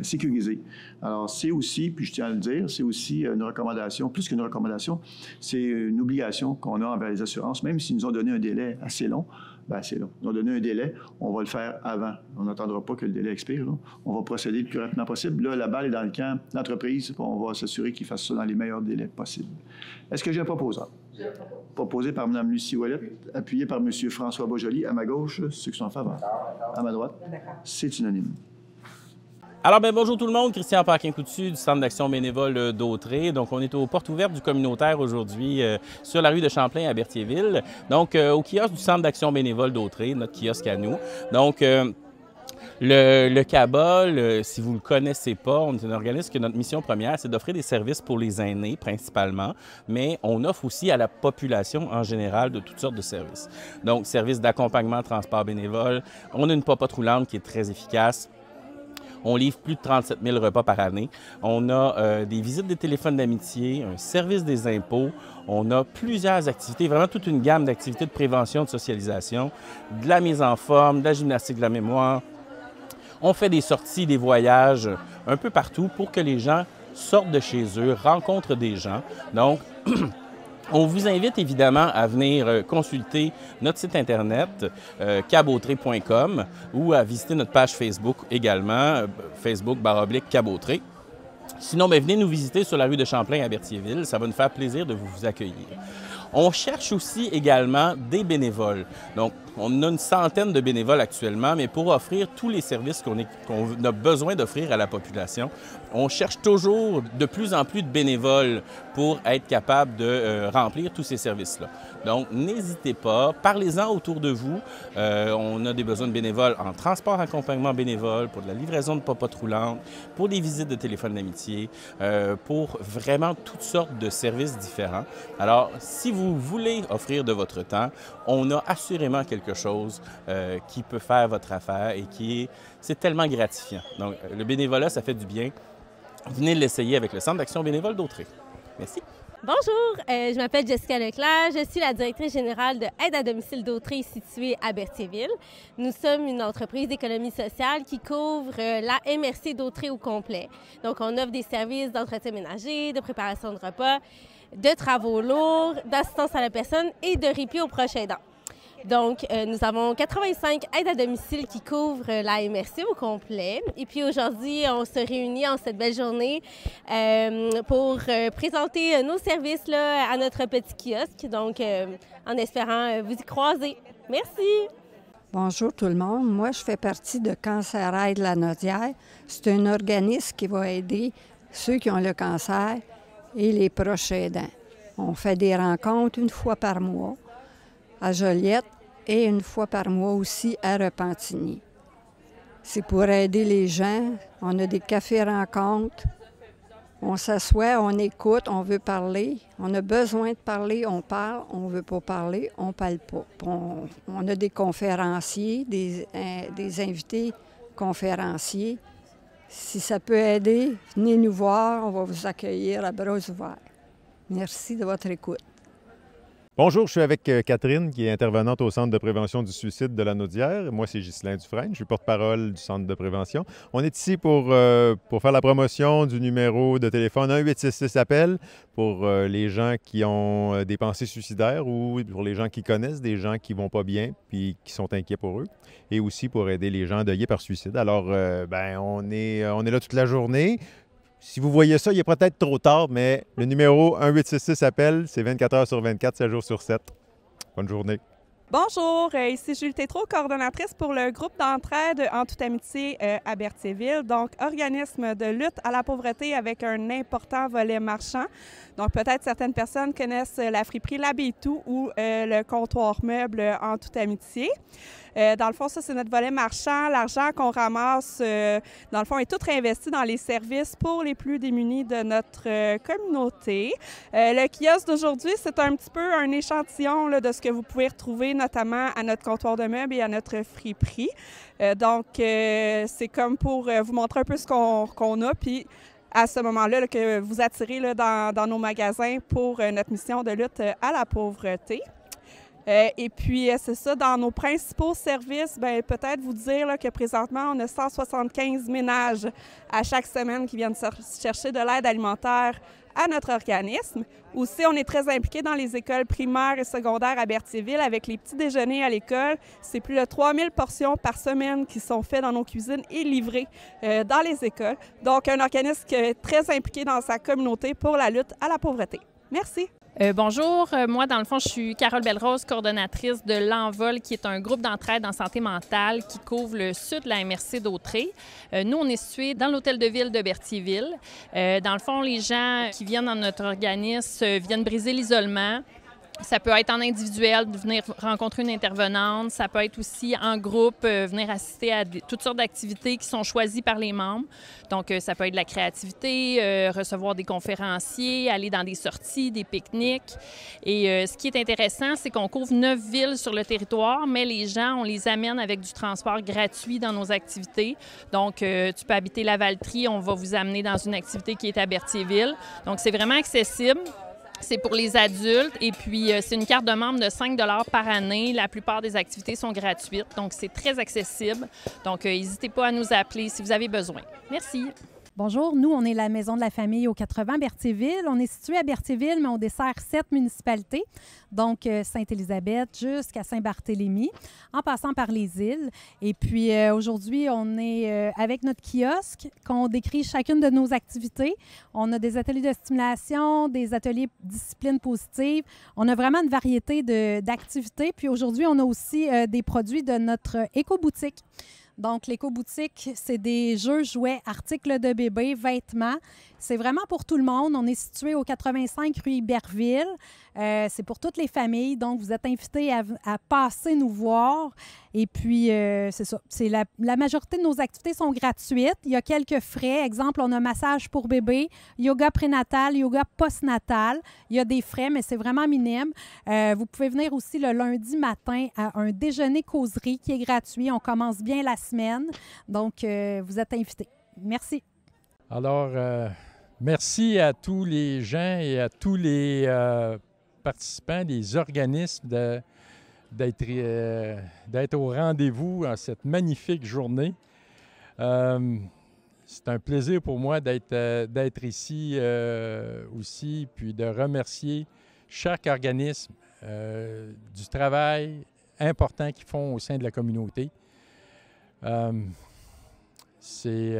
sécurisée. Alors, c'est aussi, puis je tiens à le dire, c'est aussi une recommandation, plus qu'une recommandation, c'est une obligation qu'on a envers les assurances, même s'ils nous ont donné un délai assez long. Bien, c'est long. Ils ont donné un délai, on va le faire avant. On n'attendra pas que le délai expire, là. On va procéder le plus rapidement possible. Là, la balle est dans le camp de l'entreprise, on va s'assurer qu'ils fassent ça dans les meilleurs délais possibles. Est-ce que j'ai un proposeur? Proposé par Mme Lucie Ouellette, appuyé par M. François Beaujoli. À ma gauche, ceux qui sont en faveur. À ma droite, c'est unanime. Alors, bonjour tout le monde, Christian Paquin-Coutu du Centre d'action bénévole d'Autrey. Donc, on est aux portes ouvertes du communautaire aujourd'hui sur la rue de Champlain à Berthierville. Donc, au kiosque du Centre d'action bénévole d'Autrey, notre kiosque à nous. Donc, Le CABA, si vous ne le connaissez pas, on est un organisme que notre mission première, c'est d'offrir des services pour les aînés principalement, mais on offre aussi à la population en général de toutes sortes de services. Donc, services d'accompagnement, transport bénévole. On a une popote roulante qui est très efficace. On livre plus de 37 000 repas par année. On a des visites des téléphones d'amitié, un service des impôts. On a plusieurs activités, vraiment toute une gamme d'activités de prévention, de socialisation, de la mise en forme, de la gymnastique de la mémoire. On fait des sorties, des voyages un peu partout pour que les gens sortent de chez eux, rencontrent des gens. Donc, on vous invite évidemment à venir consulter notre site internet cabautré.com ou à visiter notre page Facebook également, Facebook/Cabautré. Sinon, bien, venez nous visiter sur la rue de Champlain à Berthierville. Ça va nous faire plaisir de vous accueillir. On cherche aussi également des bénévoles. Donc, on a une centaine de bénévoles actuellement, mais pour offrir tous les services qu'on a besoin d'offrir à la population, on cherche toujours de plus en plus de bénévoles pour être capable de remplir tous ces services-là. Donc, n'hésitez pas, parlez-en autour de vous. On a des besoins de bénévoles en transport, accompagnement bénévole, pour de la livraison de popotes roulantes, pour des visites de téléphone d'amitié, pour vraiment toutes sortes de services différents. Alors, si vous voulez offrir de votre temps, on a assurément quelque chose qui peut faire votre affaire et c'est tellement gratifiant. Donc, le bénévolat, ça fait du bien. Venez l'essayer avec le Centre d'action bénévole d'Autré. Merci. Bonjour, je m'appelle Jessica Leclerc, je suis la directrice générale de Aide à domicile d'Autré située à Berthierville. Nous sommes une entreprise d'économie sociale qui couvre la MRC d'Autré au complet. Donc, on offre des services d'entretien ménager, de préparation de repas, de travaux lourds, d'assistance à la personne et de répit aux proches aidants. Donc, nous avons 85 aides à domicile qui couvrent la MRC au complet. Et puis aujourd'hui, on se réunit en cette belle journée pour présenter nos services là, à notre petit kiosque. Donc, en espérant vous y croiser. Merci! Bonjour tout le monde. Moi, je fais partie de Cancer Aide La Naudière. C'est un organisme qui va aider ceux qui ont le cancer et les proches aidants. On fait des rencontres une fois par mois à Joliette et une fois par mois aussi à Repentigny. C'est pour aider les gens. On a des cafés-rencontres. On s'assoit, on écoute, on veut parler. On a besoin de parler, on parle. On ne veut pas parler, on ne parle pas. On a des conférenciers, des invités conférenciers. Si ça peut aider, venez nous voir. On va vous accueillir à bras ouverts. Merci de votre écoute. Bonjour, je suis avec Catherine, qui est intervenante au Centre de prévention du suicide de La Naudière. Moi, c'est Ghislain Dufresne, je suis porte-parole du Centre de prévention. On est ici pour faire la promotion du numéro de téléphone 1-866-APPEL pour les gens qui ont des pensées suicidaires ou pour les gens qui connaissent des gens qui ne vont pas bien puis qui sont inquiets pour eux, et aussi pour aider les gens endeuillés par suicide. Alors, on est là toute la journée. Si vous voyez ça, il est peut-être trop tard, mais le numéro 1-866-APPEL, c'est 24 heures sur 24, 7 jours sur 7. Bonne journée. Bonjour, ici Julie Tétrault, coordonnatrice pour le groupe d'entraide En toute amitié à Berthierville. Donc, organisme de lutte à la pauvreté avec un important volet marchand. Donc, peut-être certaines personnes connaissent la friperie L'Abbé-Tout ou le comptoir meuble En toute amitié. Dans le fond, ça, c'est notre volet marchand. L'argent qu'on ramasse, dans le fond, est tout réinvesti dans les services pour les plus démunis de notre communauté. Le kiosque d'aujourd'hui, c'est un petit peu un échantillon là, de ce que vous pouvez retrouver, notamment à notre comptoir de meubles et à notre friperie. Donc, c'est comme pour vous montrer un peu ce qu'on a, puis à ce moment-là, là, que vous attirez là, dans nos magasins pour notre mission de lutte à la pauvreté. Et puis, c'est ça, dans nos principaux services, bien, peut-être vous dire là, que présentement, on a 175 ménages à chaque semaine qui viennent chercher de l'aide alimentaire à notre organisme. Aussi, on est très impliqué dans les écoles primaires et secondaires à Berthierville avec les petits déjeuners à l'école. C'est plus de 3000 portions par semaine qui sont faites dans nos cuisines et livrées dans les écoles. Donc, un organisme qui est très impliqué dans sa communauté pour la lutte à la pauvreté. Merci. Bonjour, moi dans le fond je suis Carole Belrose, coordonnatrice de l'Envol qui est un groupe d'entraide en santé mentale qui couvre le sud de la MRC d'Autré. Nous on est situé dans l'hôtel de ville de Berthierville. Dans le fond les gens qui viennent dans notre organisme viennent briser l'isolement. Ça peut être en individuel, de venir rencontrer une intervenante. Ça peut être aussi en groupe, venir assister à toutes sortes d'activités qui sont choisies par les membres. Donc, ça peut être de la créativité, recevoir des conférenciers, aller dans des sorties, des pique-niques. Et ce qui est intéressant, c'est qu'on couvre 9 villes sur le territoire, mais les gens, on les amène avec du transport gratuit dans nos activités. Donc, tu peux habiter Lavaltrie, on va vous amener dans une activité qui est à Berthierville. Donc, c'est vraiment accessible. C'est pour les adultes et puis c'est une carte de membre de 5 $ par année. La plupart des activités sont gratuites, donc c'est très accessible. Donc, n'hésitez pas à nous appeler si vous avez besoin. Merci. Bonjour, nous, on est la Maison de la famille au 80 Berthierville. On est situé à Berthierville, mais on dessert 7 municipalités, donc Sainte-Élisabeth jusqu'à Saint-Barthélemy, en passant par les îles. Et puis aujourd'hui, on est avec notre kiosque qu'on décrit chacune de nos activités. On a des ateliers de stimulation, des ateliers discipline positive. On a vraiment une variété d'activités. Puis aujourd'hui, on a aussi des produits de notre éco-boutique. Donc, l'éco-boutique, c'est des jeux, jouets, articles de bébé, vêtements. C'est vraiment pour tout le monde. On est situé au 85 rue Iberville. C'est pour toutes les familles. Donc, vous êtes invités à passer nous voir. Et puis, c'est ça. La majorité de nos activités sont gratuites. Il y a quelques frais. Exemple, on a massage pour bébé, yoga prénatal, yoga postnatal. Il y a des frais, mais c'est vraiment minime. Vous pouvez venir aussi le lundi matin à un déjeuner causerie qui est gratuit. On commence bien la semaine. Donc, vous êtes invités. Merci. Alors, merci à tous les gens et à tous les participants, des organismes d'être au rendez-vous en cette magnifique journée. C'est un plaisir pour moi d'être ici aussi, puis de remercier chaque organisme du travail important qu'ils font au sein de la communauté. C'est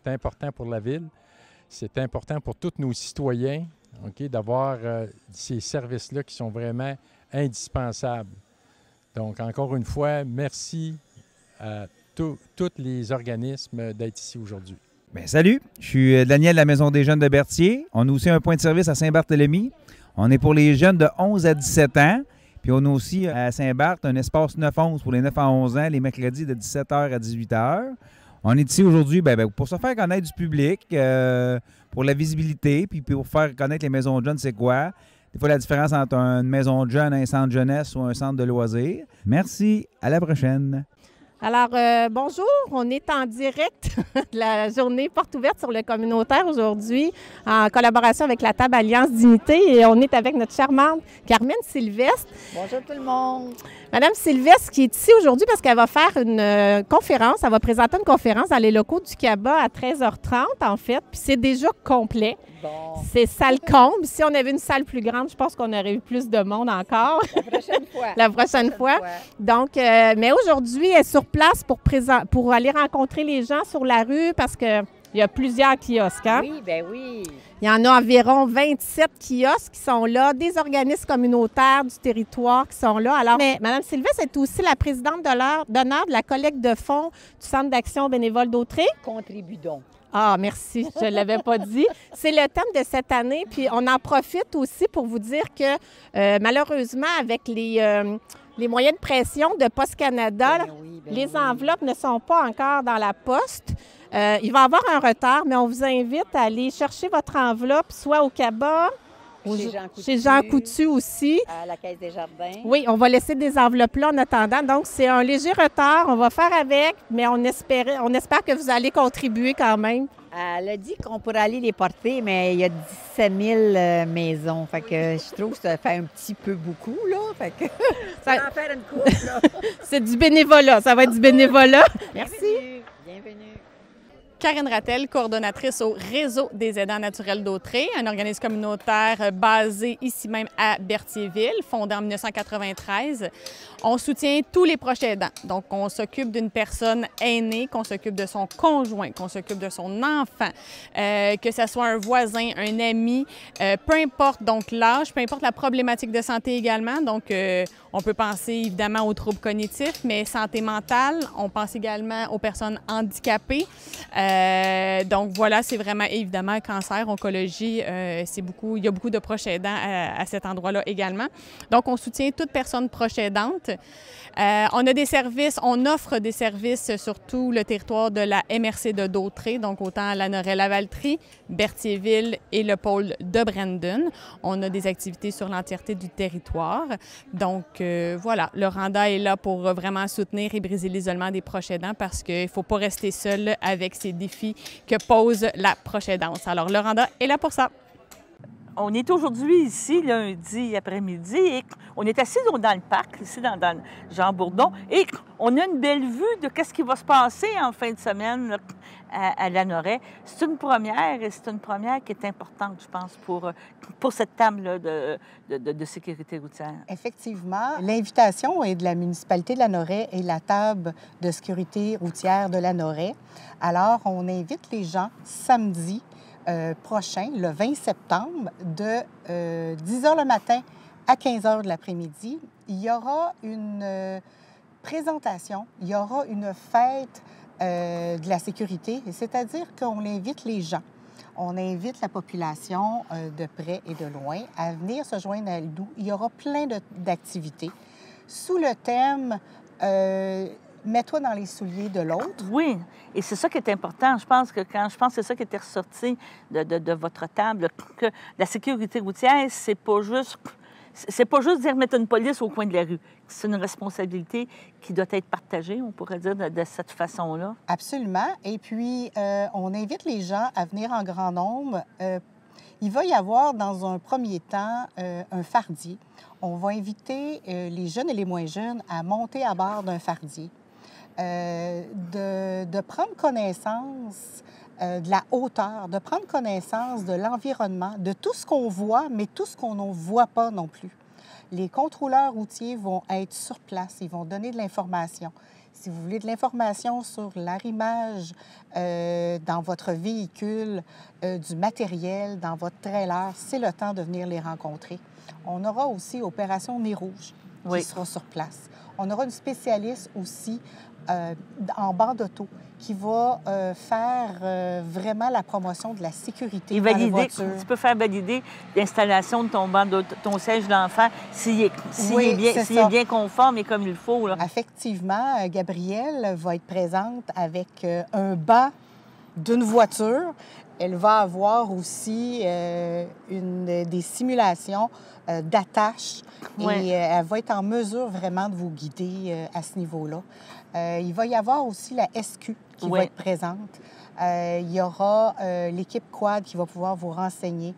important pour la ville, c'est important pour tous nos citoyens, d'avoir ces services-là qui sont vraiment indispensables. Donc, encore une fois, merci à tous les organismes d'être ici aujourd'hui. Bien, salut, je suis Daniel de la Maison des jeunes de Berthier. On a aussi un point de service à Saint-Barthélemy. On est pour les jeunes de 11 à 17 ans. Puis on a aussi à Saint-Barth un espace 9-11 pour les 9 à 11 ans, les mercredis de 17h à 18h. On est ici aujourd'hui pour se faire connaître du public, pour la visibilité, puis pour faire connaître les maisons de jeunes, c'est quoi. Des fois, la différence entre une maison de jeunes, un centre de jeunesse ou un centre de loisirs. Merci, à la prochaine. Alors, bonjour, on est en direct de la journée porte ouverte sur le communautaire aujourd'hui, en collaboration avec la table Alliance Dignité, et on est avec notre charmante Carmen Sylvestre. Bonjour tout le monde. Madame Sylvestre qui est ici aujourd'hui parce qu'elle va faire une conférence, elle va présenter une conférence dans les locaux du CABA à 13h30 en fait, puis c'est déjà complet. Bon. C'est salle comble. Si on avait une salle plus grande, je pense qu'on aurait eu plus de monde encore. La prochaine fois. La prochaine fois. Donc, mais aujourd'hui, elle est sur place pour aller rencontrer les gens sur la rue parce qu'il y a plusieurs kiosques. Hein? Oui, bien oui. Il y en a environ 27 kiosques qui sont là, des organismes communautaires du territoire qui sont là. Alors, mais Mme Sylvestre est aussi la présidente d'honneur de la collecte de fonds du Centre d'action bénévole d'Autrey. Contribue donc. Ah, merci, je ne l'avais pas dit. C'est le thème de cette année, puis on en profite aussi pour vous dire que malheureusement, avec les moyens de pression de Poste Canada, les enveloppes ne sont pas encore dans la poste. Il va y avoir un retard, mais on vous invite à aller chercher votre enveloppe, soit au CABA, chez Jean Coutu aussi. À la Caisse des Jardins. Oui, on va laisser des enveloppes là en attendant. Donc, c'est un léger retard. On va faire avec, mais on espère que vous allez contribuer quand même. Elle a dit qu'on pourrait aller les porter, mais il y a 17 000 maisons. Fait que je trouve que ça fait un petit peu beaucoup, là. Fait que ça va en faire une coupe, là. C'est du bénévolat. Ça va être du bénévolat. Merci. Bienvenue. Karine Rattel, coordonnatrice au Réseau des aidants naturels d'Autrey, un organisme communautaire basé ici même à Berthierville, fondé en 1993. On soutient tous les proches aidants. Donc, on s'occupe d'une personne aînée, qu'on s'occupe de son conjoint, qu'on s'occupe de son enfant, que ce soit un voisin, un ami, peu importe donc l'âge, peu importe la problématique de santé également. Donc, on peut penser évidemment aux troubles cognitifs, mais santé mentale, on pense également aux personnes handicapées. Donc voilà, c'est vraiment évidemment cancer, oncologie, il y a beaucoup de proches aidants à cet endroit-là également. Donc on soutient toute personne proche aidante. On a des services, on offre des services sur tout le territoire de la MRC de Dautrey, donc autant Lanoraie-Lavaltrie, Berthierville et le pôle de Brandon. On a des activités sur l'entièreté du territoire. Donc voilà, le Randa est là pour vraiment soutenir et briser l'isolement des proches aidants parce qu'il ne faut pas rester seul avec ces défis que pose la proche aidance. Alors le Randa est là pour ça. On est aujourd'hui ici, lundi après-midi, et on est assis dans le parc, ici dans Jean-Bourdon, et on a une belle vue de ce qui va se passer en fin de semaine là, à Lanoraie. C'est une première, et c'est une première qui est importante, je pense, pour cette table de sécurité routière. Effectivement, l'invitation est de la municipalité de Lanoraie et la table de sécurité routière de Lanoraie. Alors, on invite les gens samedi prochain, le 20 septembre, de 10 h le matin à 15 h de l'après-midi. Il y aura une présentation, il y aura une fête de la sécurité, c'est-à-dire qu'on invite les gens, on invite la population de près et de loin à venir se joindre à nous. Il y aura plein d'activités sous le thème mets-toi dans les souliers de l'autre. Oui, et c'est ça qui est important. Je pense que c'est ça qui était ressorti de votre table, que la sécurité routière, c'est pas juste dire mettre une police au coin de la rue. C'est une responsabilité qui doit être partagée, on pourrait dire, de cette façon-là. Absolument. Et puis, on invite les gens à venir en grand nombre. Il va y avoir, dans un premier temps, un fardier. On va inviter les jeunes et les moins jeunes à monter à bord d'un fardier. De prendre connaissance de la hauteur, de prendre connaissance de l'environnement, de tout ce qu'on voit, mais tout ce qu'on ne voit pas non plus. Les contrôleurs routiers vont être sur place, ils vont donner de l'information. Si vous voulez de l'information sur l'arrimage dans votre véhicule, du matériel, dans votre trailer, c'est le temps de venir les rencontrer. On aura aussi Opération Nez Rouge qui sera sur place. On aura une spécialiste aussi en bande auto qui va faire vraiment la promotion de la sécurité et dans les voitures. Tu peux faire valider l'installation de ton siège d'enfant s'il est bien conforme et comme il faut. Là. Effectivement, Gabrielle va être présente avec un banc d'une voiture. Elle va avoir aussi des simulations d'attache et elle va être en mesure vraiment de vous guider à ce niveau-là. Il va y avoir aussi la SQ qui va être présente. Il y aura l'équipe Quad qui va pouvoir vous renseigner.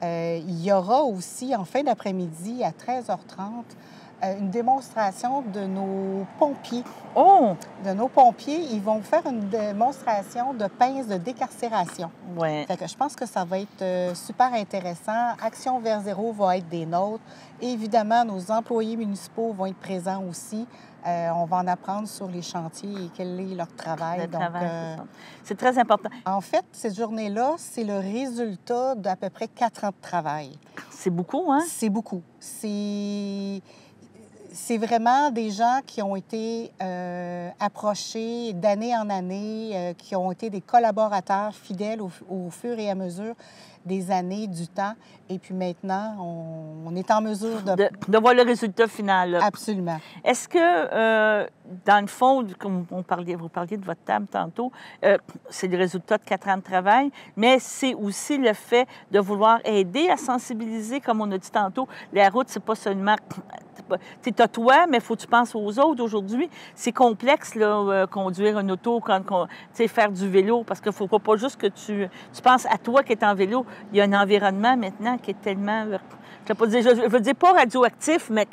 Il y aura aussi, en fin d'après-midi, à 13h30, une démonstration de nos pompiers. Oh! De nos pompiers. Ils vont faire une démonstration de pinces de décarcération. Ouais. Fait que je pense que ça va être super intéressant. Action vers zéro va être des nôtres. Et évidemment, nos employés municipaux vont être présents aussi. On va en apprendre sur les chantiers et quel est leur travail. C'est très important. En fait, cette journée-là, c'est le résultat d'à peu près 4 ans de travail. C'est beaucoup, hein? C'est beaucoup. C'est vraiment des gens qui ont été approchés d'année en année, qui ont été des collaborateurs fidèles au fur et à mesure des années, du temps. Et puis maintenant, on est en mesure de voir le résultat final. Là. Absolument. Est-ce que, dans le fond, comme vous parliez de votre table tantôt, c'est le résultat de 4 ans de travail, mais c'est aussi le fait de vouloir aider à sensibiliser, comme on a dit tantôt. La route, c'est pas seulement... C'est à toi, mais il faut que tu penses aux autres. Aujourd'hui, c'est complexe, là, conduire une auto, faire du vélo, parce qu'il ne faut pas juste que tu penses à toi qui es en vélo. Il y a un environnement maintenant qui est tellement... Je veux dire pas radioactif, mais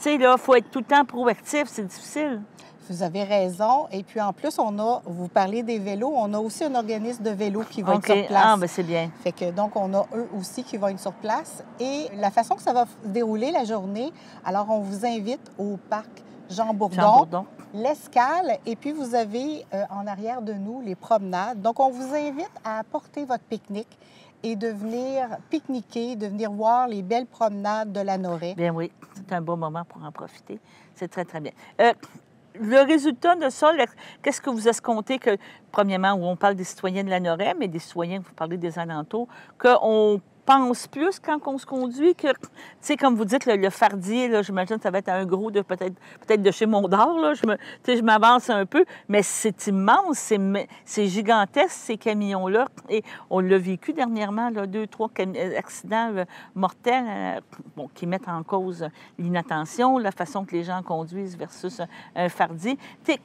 il faut être tout le temps proactif, c'est difficile. Vous avez raison. Et puis, en plus, vous parlez des vélos, on a aussi un organisme de vélo qui va être sur place. Ah, bien, c'est bien. Fait que, donc, on a eux aussi qui vont être sur place. Et la façon que ça va se dérouler, la journée, alors, on vous invite au parc Jean-Bourdon, l'Escale, et puis vous avez en arrière de nous les promenades. Donc, on vous invite à apporter votre pique-nique et de venir pique-niquer, de venir voir les belles promenades de Lanoraie. Bien oui, c'est un beau moment pour en profiter. C'est très, très bien. le résultat de ça, qu'est-ce que vous escomptez que, premièrement, où on parle des citoyens de la Noret, mais des citoyens, vous parlez des alentours, qu'on pense plus quand on se conduit que, tu sais, comme vous dites, le fardier, là, j'imagine que ça va être un gros de peut-être de chez Mondor, là, je m'avance un peu, mais c'est immense, c'est gigantesque, ces camions-là, et on l'a vécu dernièrement, là, 2-3 accidents mortels qui mettent en cause l'inattention, la façon que les gens conduisent versus un fardier. Tu sais,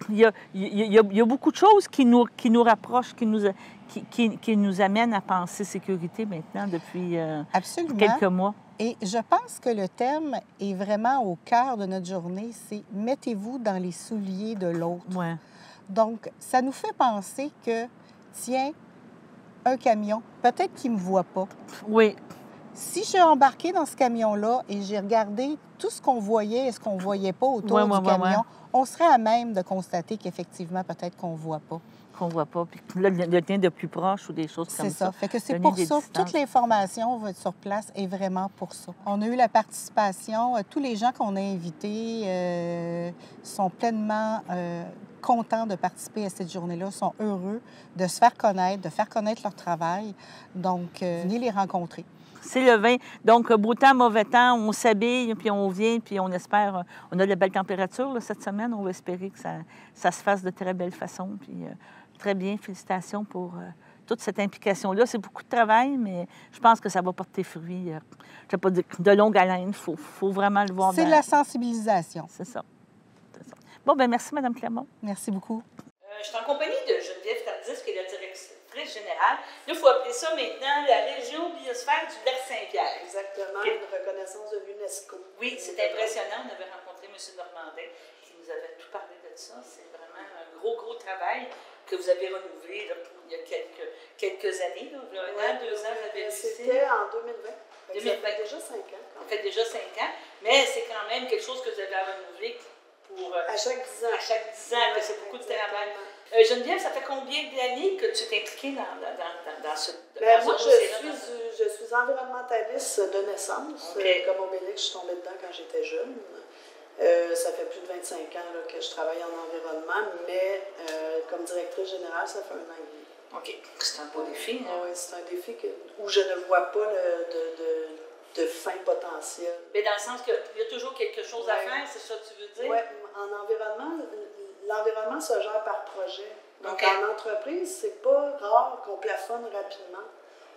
il y a beaucoup de choses qui nous rapprochent, qui nous amène à penser sécurité maintenant depuis quelques mois. Et je pense que le thème est vraiment au cœur de notre journée, c'est « Mettez-vous dans les souliers de l'autre ». Ouais. Donc, ça nous fait penser que, tiens, un camion, peut-être qu'il ne me voit pas. Oui. Si j'ai embarqué dans ce camion-là et j'ai regardé tout ce qu'on voyait et ce qu'on ne voyait pas autour du camion, on serait à même de constater qu'effectivement, peut-être qu'on ne voit pas. Qu'on ne voit pas, puis là, le lien de plus proche ou des choses comme ça. C'est ça. Fait que c'est pour ça, toute l'information va être sur place est vraiment pour ça. On a eu la participation, tous les gens qu'on a invités sont pleinement contents de participer à cette journée-là, sont heureux de se faire connaître, de faire connaître leur travail. Donc, venez les rencontrer. C'est le 20. Donc, beau temps, mauvais temps, on s'habille, puis on vient, puis on espère... on a de belles températures là, cette semaine. On va espérer que ça se fasse de très belle façon. Puis très bien, félicitations pour toute cette implication-là. C'est beaucoup de travail, mais je pense que ça va porter fruit. Je ne vais pas dire de longue haleine. Il faut vraiment le voir. C'est de la sensibilisation. C'est ça. Bon, bien, merci, Mme Clermont. Merci beaucoup. Je suis en compagnie de Geneviève Tardif, qui est la directrice générale. Là, il faut appeler ça maintenant la région biosphère du Lac-Saint-Pierre. Exactement, une reconnaissance de l'UNESCO. Oui, c'est impressionnant. On avait rencontré M. Normandin qui nous avait tout parlé de ça. C'est vraiment un gros travail que vous avez renouvelé là, il y a quelques années. Là, 1 an, 2 ans, vous avez visité. C'était en 2020. Ça fait déjà 5 ans. Ça fait déjà 5 ans, mais c'est quand même quelque chose que vous avez à renouveler pour... à chaque 10 ans. À chaque 10 ans, que c'est beaucoup de travail. Geneviève, ça fait combien d'années que tu t'es impliquée dans ce... moi, je suis environnementaliste de naissance. Okay. Comme Obélix, je suis tombée dedans quand j'étais jeune. Ça fait plus de 25 ans là, que je travaille en environnement, mais comme directrice générale, ça fait 1 an et demi. OK. C'est un beau défi. Oui, c'est un défi où je ne vois pas de fin potentielle. Mais dans le sens qu'il y a toujours quelque chose à faire, c'est ça que tu veux dire? Oui, en environnement, l'environnement se gère par projet. Donc, en entreprise, c'est pas rare qu'on plafonne rapidement.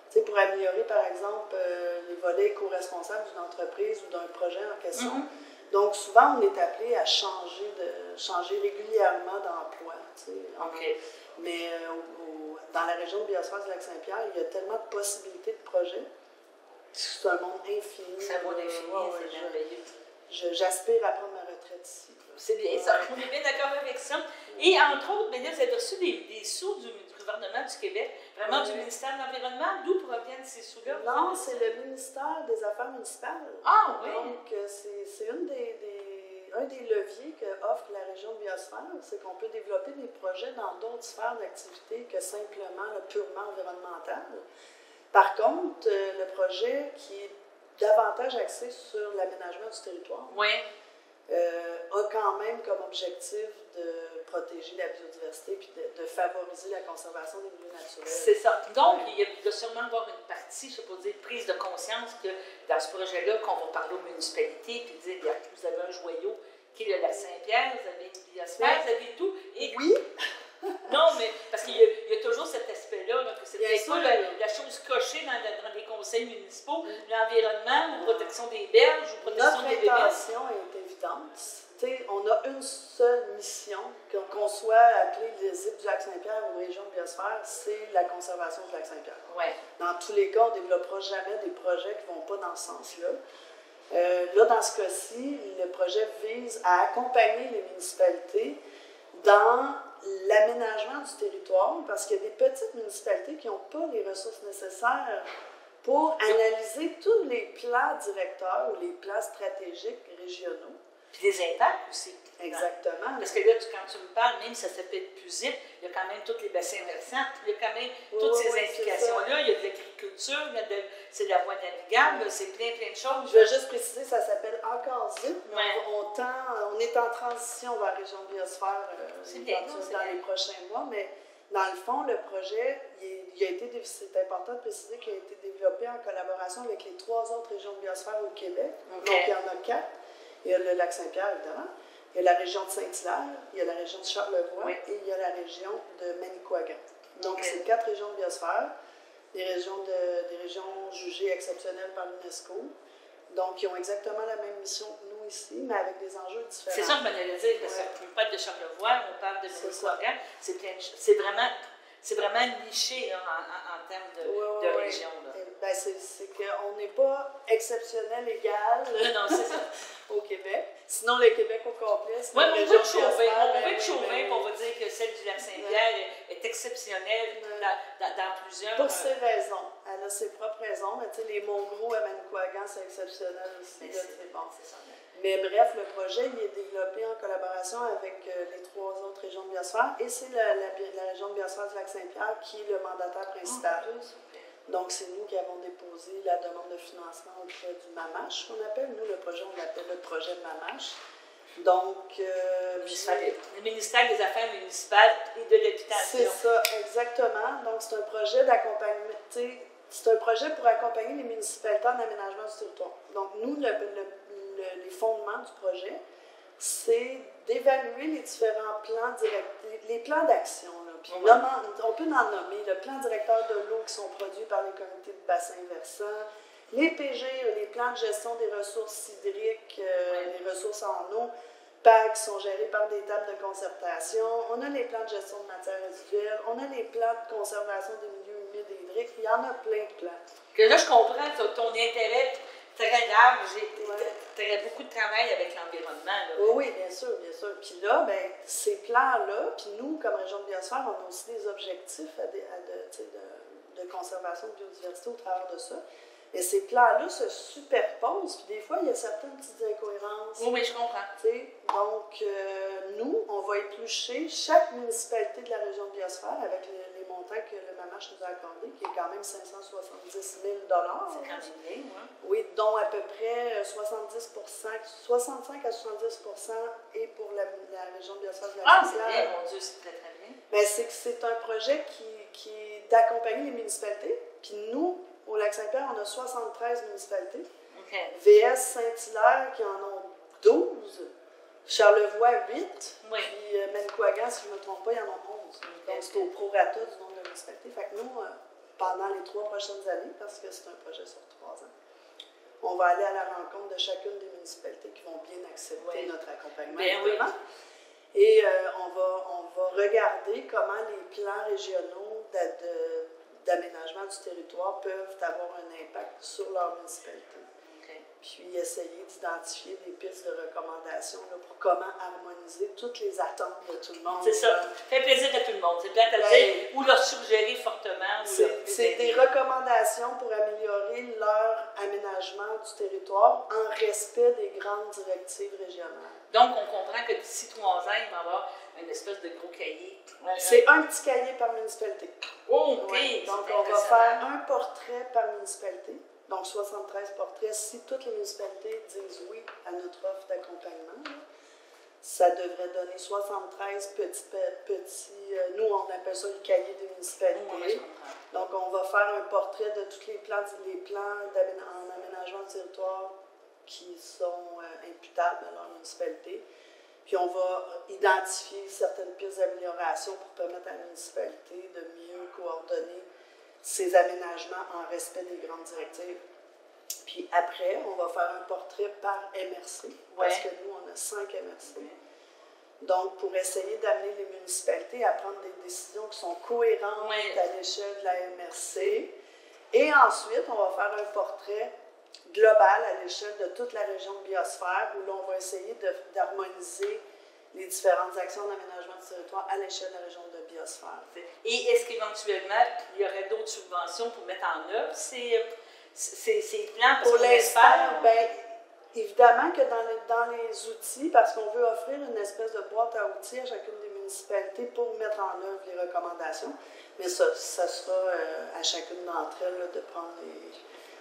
Tu sais, pour améliorer, par exemple, les volets éco-responsables d'une entreprise ou d'un projet en question. Mm-hmm. Donc, souvent, on est appelé à changer régulièrement d'emploi. Tu sais, mais dans la région de biosphère du Lac-Saint-Pierre, il y a tellement de possibilités de projets. C'est un monde infini. C'est un monde infini, c'est merveilleux. J'aspire à prendre ma retraite ici. C'est bien ça, on est bien d'accord avec ça. Et entre autres, bien, vous avez reçu des sous du gouvernement du Québec, vraiment du ministère de l'Environnement. D'où proviennent ces sous-là? Non, c'est le ministère des Affaires municipales. Ah oui? Donc, c'est un des leviers qu'offre la région de biosphère, c'est qu'on peut développer des projets dans d'autres sphères d'activité que simplement purement environnementales. Par contre, le projet qui est davantage axé sur l'aménagement du territoire a quand même comme objectif de protéger la biodiversité et de favoriser la conservation des milieux naturels. C'est ça. Donc, il doit sûrement avoir une partie, je ne sais pas dire, prise de conscience que dans ce projet-là, qu'on va parler aux municipalités puis dire, bien, vous avez un joyau qui est le Lac-Saint-Pierre, vous avez une biosphère, vous avez tout. Et... Oui! Non, mais parce qu'il y a toujours cet aspect-là, que c'est peut-être pas la chose cochée dans les conseils municipaux, l'environnement, la protection des berges ou protection des bébés. Notre intention est évidente. T'sais, on a une seule mission, qu'on soit appelé les îles du Lac-Saint-Pierre ou région de biosphère, c'est la conservation du Lac-Saint-Pierre. Ouais. Dans tous les cas, on ne développera jamais des projets qui ne vont pas dans ce sens-là. Là, dans ce cas-ci, le projet vise à accompagner les municipalités dans l'aménagement du territoire, parce qu'il y a des petites municipalités qui n'ont pas les ressources nécessaires pour analyser tous les plans directeurs ou les plans stratégiques régionaux. Puis les impacts aussi. Exactement. Parce que là, quand tu me parles, même si ça s'appelle PUSIP, il y a quand même tous les bassins versants, il y a quand même toutes ces implications-là. Il y a de l'agriculture, c'est de la voie navigable, c'est plein de choses. Je veux juste préciser, ça s'appelle encore ZIP, mais on est en transition vers la région biosphère dans les prochains mois, mais dans le fond, le projet, c'est important de préciser qu'il a été développé en collaboration avec les 3 autres régions de biosphère au Québec. Donc, il y en a 4. Il y a le lac Saint-Pierre, évidemment. Il y a la région de Saint-Hilaire, il y a la région de Charlevoix et il y a la région de Manicouagan. Donc, c'est 4 régions de biosphère, des régions jugées exceptionnelles par l'UNESCO. Donc, ils ont exactement la même mission que nous ici, mais avec des enjeux différents. C'est ça que je m'allais dire, parce qu'on parle de Charlevoix, on parle de Manicouagan, c'est vraiment niché là, en termes de région. Ben, c'est qu'on n'est pas exceptionnel égal au Québec. Sinon, le Québec au complet, c'est une région de biosphère. On peut être chauvin, on va dire que celle du lac Saint-Pierre est exceptionnelle dans plusieurs... Pour ses raisons. Elle a ses propres raisons, mais tu sais, les Monts-Gros à Manicouagan, c'est exceptionnel aussi. C'est bon. Mais bref, le projet il est développé en collaboration avec les 3 autres régions de biosphère et c'est la région de biosphère du lac Saint-Pierre qui est le mandataire principal. Donc, c'est nous qui avons déposé la demande de financement auprès du MAMACH, qu'on appelle. Nous, le projet, on l'appelle le projet de MAMACH. Donc, le ministère des Affaires municipales et de l'Habitation. C'est ça, exactement. Donc, c'est un projet d'accompagnement. C'est un projet pour accompagner les municipalités en aménagement du territoire. Donc, nous, les fondements du projet, c'est d'évaluer les différents plans directifs, les plans d'action. Puis on peut en nommer le plan directeur de l'eau qui sont produits par les comités de bassins versants, les PG, les plans de gestion des ressources hydriques, les ressources en eau, PAC qui sont gérés par des tables de concertation. On a les plans de gestion de matières résiduelles, on a les plans de conservation des milieux humides et hydriques. Il y en a plein de plans. Que là, je comprends ton intérêt. C'est très grave, tu aurais beaucoup de travail avec l'environnement. Oui, bien sûr, bien sûr. Puis là, ben, ces plans-là, puis nous, comme région de biosphère, on a aussi des objectifs de conservation de biodiversité au travers de ça. Et ces plans-là se superposent, puis des fois, il y a certaines petites incohérences. Oui, je comprends. Donc, nous, on va éplucher chaque municipalité de la région de biosphère avec les montants que le MAMACH nous a accordés, qui est quand même 570 000 $. C'est quand même bien, oui, dont à peu près 65 à 70 est pour la région de biosphère de la Ah, c'est bien, mon Dieu, c'est très, très bien. Mais c'est un projet qui est d'accompagner les municipalités. Puis nous, au Lac-Saint-Pierre, on a 73 municipalités. VS Saint-Hilaire qui en ont 12. Charlevoix, 8. Oui. Puis Manicouagan, si je ne me trompe pas, il y en a 11. Donc, c'est au prorata du nombre de municipalités. Fait que nous, pendant les 3 prochaines années, parce que c'est un projet sur 3 ans, on va aller à la rencontre de chacune des municipalités qui vont bien accepter notre accompagnement. Bien, oui. Et on va regarder comment les plans régionaux d'aménagement du territoire peuvent avoir un impact sur leur municipalité. Puis essayer d'identifier des pistes de recommandations pour comment harmoniser toutes les attentes de tout le monde. C'est ça. Fait plaisir à tout le monde. C'est plate à dire, ou leur suggérer fortement. C'est des recommandations pour améliorer leur aménagement du territoire en respect des grandes directives régionales. Donc, on comprend que d'ici 3 ans, il va y avoir une espèce de gros cahier. C'est un petit cahier par municipalité. Oh, OK. Ouais. Donc, on va faire un portrait par municipalité. Donc, 73 portraits. Si toutes les municipalités disent oui à notre offre d'accompagnement, ça devrait donner 73 petits nous, on appelle ça le cahier des municipalités. Donc, on va faire un portrait de tous les plans en aménagement du territoire qui sont imputables à leur municipalité. Puis, on va identifier certaines pistes d'amélioration pour permettre à la municipalité de mieux coordonner ces aménagements en respect des grandes directives. Puis après, on va faire un portrait par MRC, parce que nous, on a 5 MRC. Donc, pour essayer d'amener les municipalités à prendre des décisions qui sont cohérentes à l'échelle de la MRC. Et ensuite, on va faire un portrait global à l'échelle de toute la région de biosphère, où l'on va essayer d'harmoniser les différentes actions d'aménagement du territoire à l'échelle de la région de biosphère. Et est-ce qu'éventuellement, il y aurait d'autres subventions pour mettre en œuvre ces plans? Pour l'instant, Évidemment que dans les outils, parce qu'on veut offrir une espèce de boîte à outils à chacune des municipalités pour mettre en œuvre les recommandations, mais ça sera à chacune d'entre elles là, de prendre les...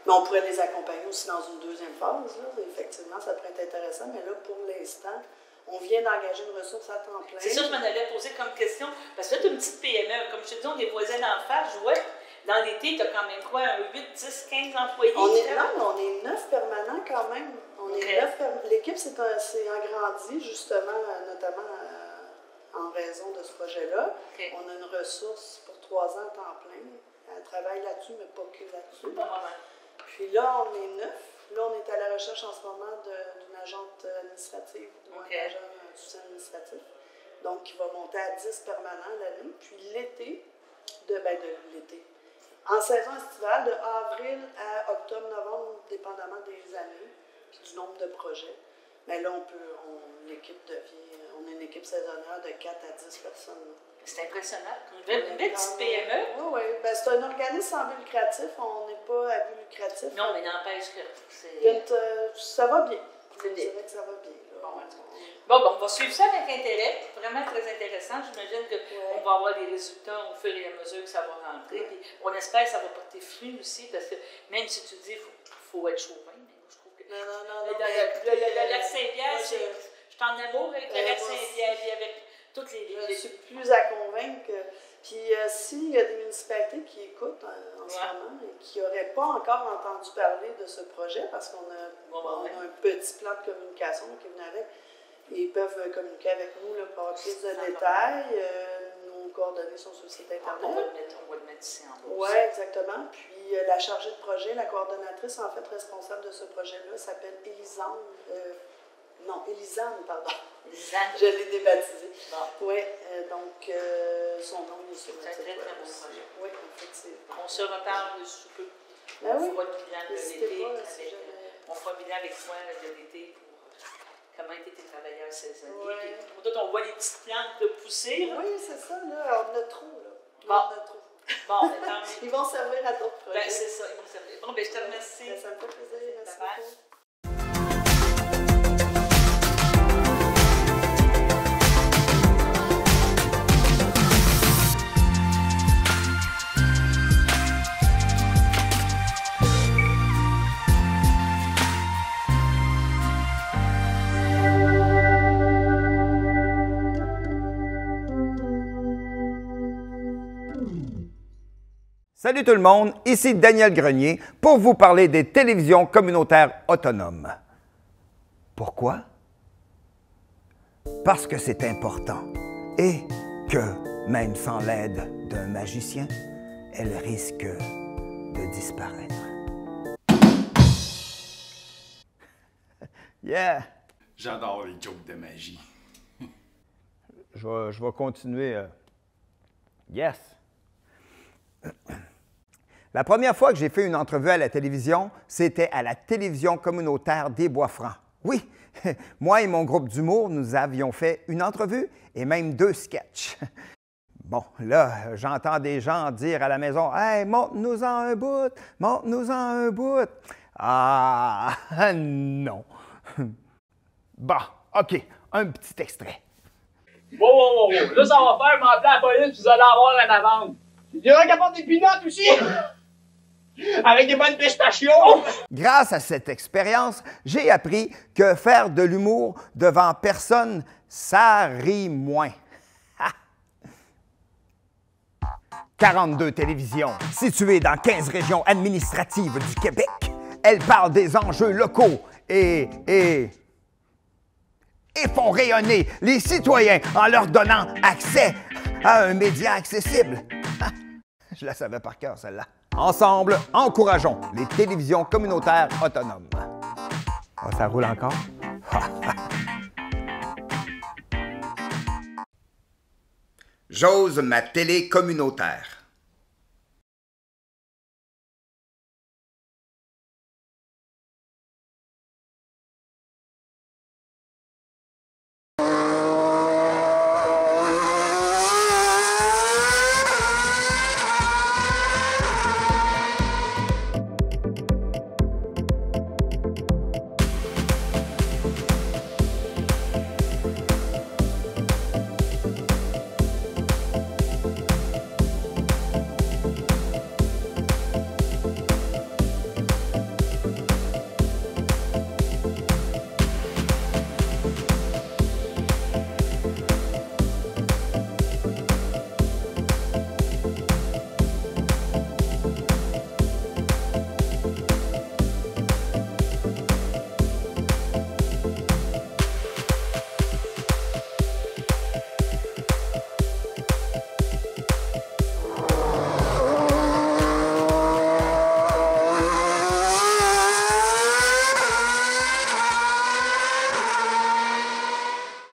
Mais on pourrait les accompagner aussi dans une deuxième phase. Là. Effectivement, ça pourrait être intéressant, mais là, pour l'instant, on vient d'engager une ressource à temps plein. C'est ça que je m'en allais poser comme question, parce que tu as une petite PME. Comme je te dis, on est voisins d'en face. Je vois dans l'été, tu as quand même quoi, 8, 10, 15 employés? On est 9 permanents quand même. L'équipe s'est agrandie, justement, notamment en raison de ce projet-là. Okay. On a une ressource pour 3 ans à temps plein. Elle travaille là-dessus, mais pas que là-dessus. Puis là, on est 9. Là, on est à la recherche en ce moment d'une agente administrative, ou un agent de soutien administratif. Donc, qui va monter à 10 permanents l'année. Puis l'été, en saison estivale, de avril à octobre, novembre, dépendamment des années, puis du nombre de projets. Mais là, on est une équipe saisonnière de 4 à 10 personnes. C'est impressionnant. Une belle petite PME. Oui. Ben, c'est un organisme sans but lucratif. On n'est pas à but lucratif. Non, mais n'empêche que ça va bien. Je dirais que ça va bien. Bon, on va suivre ça avec intérêt. Vraiment très intéressant. J'imagine qu'on va avoir des résultats au fur et à mesure que ça va rentrer. Puis on espère que ça va porter fruit aussi, parce que même si tu dis qu'il faut être chauvin, mais moi je trouve que. Non. Le lac Saint-Pierre, je suis en amour avec le lac Saint-Pierre et avec toutes les. Je suis plus à convaincre. Puis s'il y a des municipalités qui écoutent en ce moment et qui n'auraient pas encore entendu parler de ce projet, parce qu'on a un petit plan de communication qui vient avec, ils peuvent communiquer avec nous là, pour avoir plus de détails. Nos coordonnées sont sur le site Internet. On va le mettre ici en bas. Oui, exactement. Puis la chargée de projet, la coordonnatrice en fait responsable de ce projet-là s'appelle Élisane. Élisane, pardon. Élisane. Je l'ai débaptisée. Bon. Oui, donc son nom est sur notre site. C'est un très bon projet. Oui, effectivement. On se reparle sous peu. Ben on fera le bilan de l'été. On fera le bilan avec toi de l'été pour comment étaient tes travailleurs saisonniers. Ouais. Puis, on voit les petites plantes pousser. Oui, c'est ça. Là. On en a trop. Là. Bon. On en a trop. Bon, ils vont servir à d'autres projets. Ben, c'est ça, ils vont servir. Bon, je te remercie. Ça me fait plaisir. Merci beaucoup. Salut tout le monde, ici Daniel Grenier pour vous parler des télévisions communautaires autonomes. Pourquoi? Parce que c'est important et que, même sans l'aide d'un magicien, elles risquent de disparaître. Yeah! J'adore les jokes de magie. Je vais continuer. Yes! La première fois que j'ai fait une entrevue à la télévision, c'était à la télévision communautaire des Bois-Francs. Oui, moi et mon groupe d'humour, nous avions fait une entrevue et même 2 sketchs. Bon, là, j'entends des gens dire à la maison « Hey, montre-nous-en un bout, montre-nous-en un bout. » Ah, non. Bon, OK, un petit extrait. Wow. Là, ça va faire m'appeler la police, vous allez avoir un amende. Tu dirais qu'elle porte des pinottes aussi! Avec des bonnes pistachios! Grâce à cette expérience, j'ai appris que faire de l'humour devant personne, ça rit moins. 42 télévisions, situées dans 15 régions administratives du Québec. Elles parlent des enjeux locaux et font rayonner les citoyens en leur donnant accès à un média accessible. Je la savais par cœur, celle-là. Ensemble, encourageons les télévisions communautaires autonomes. Oh, ça roule encore? J'ose ma télé communautaire.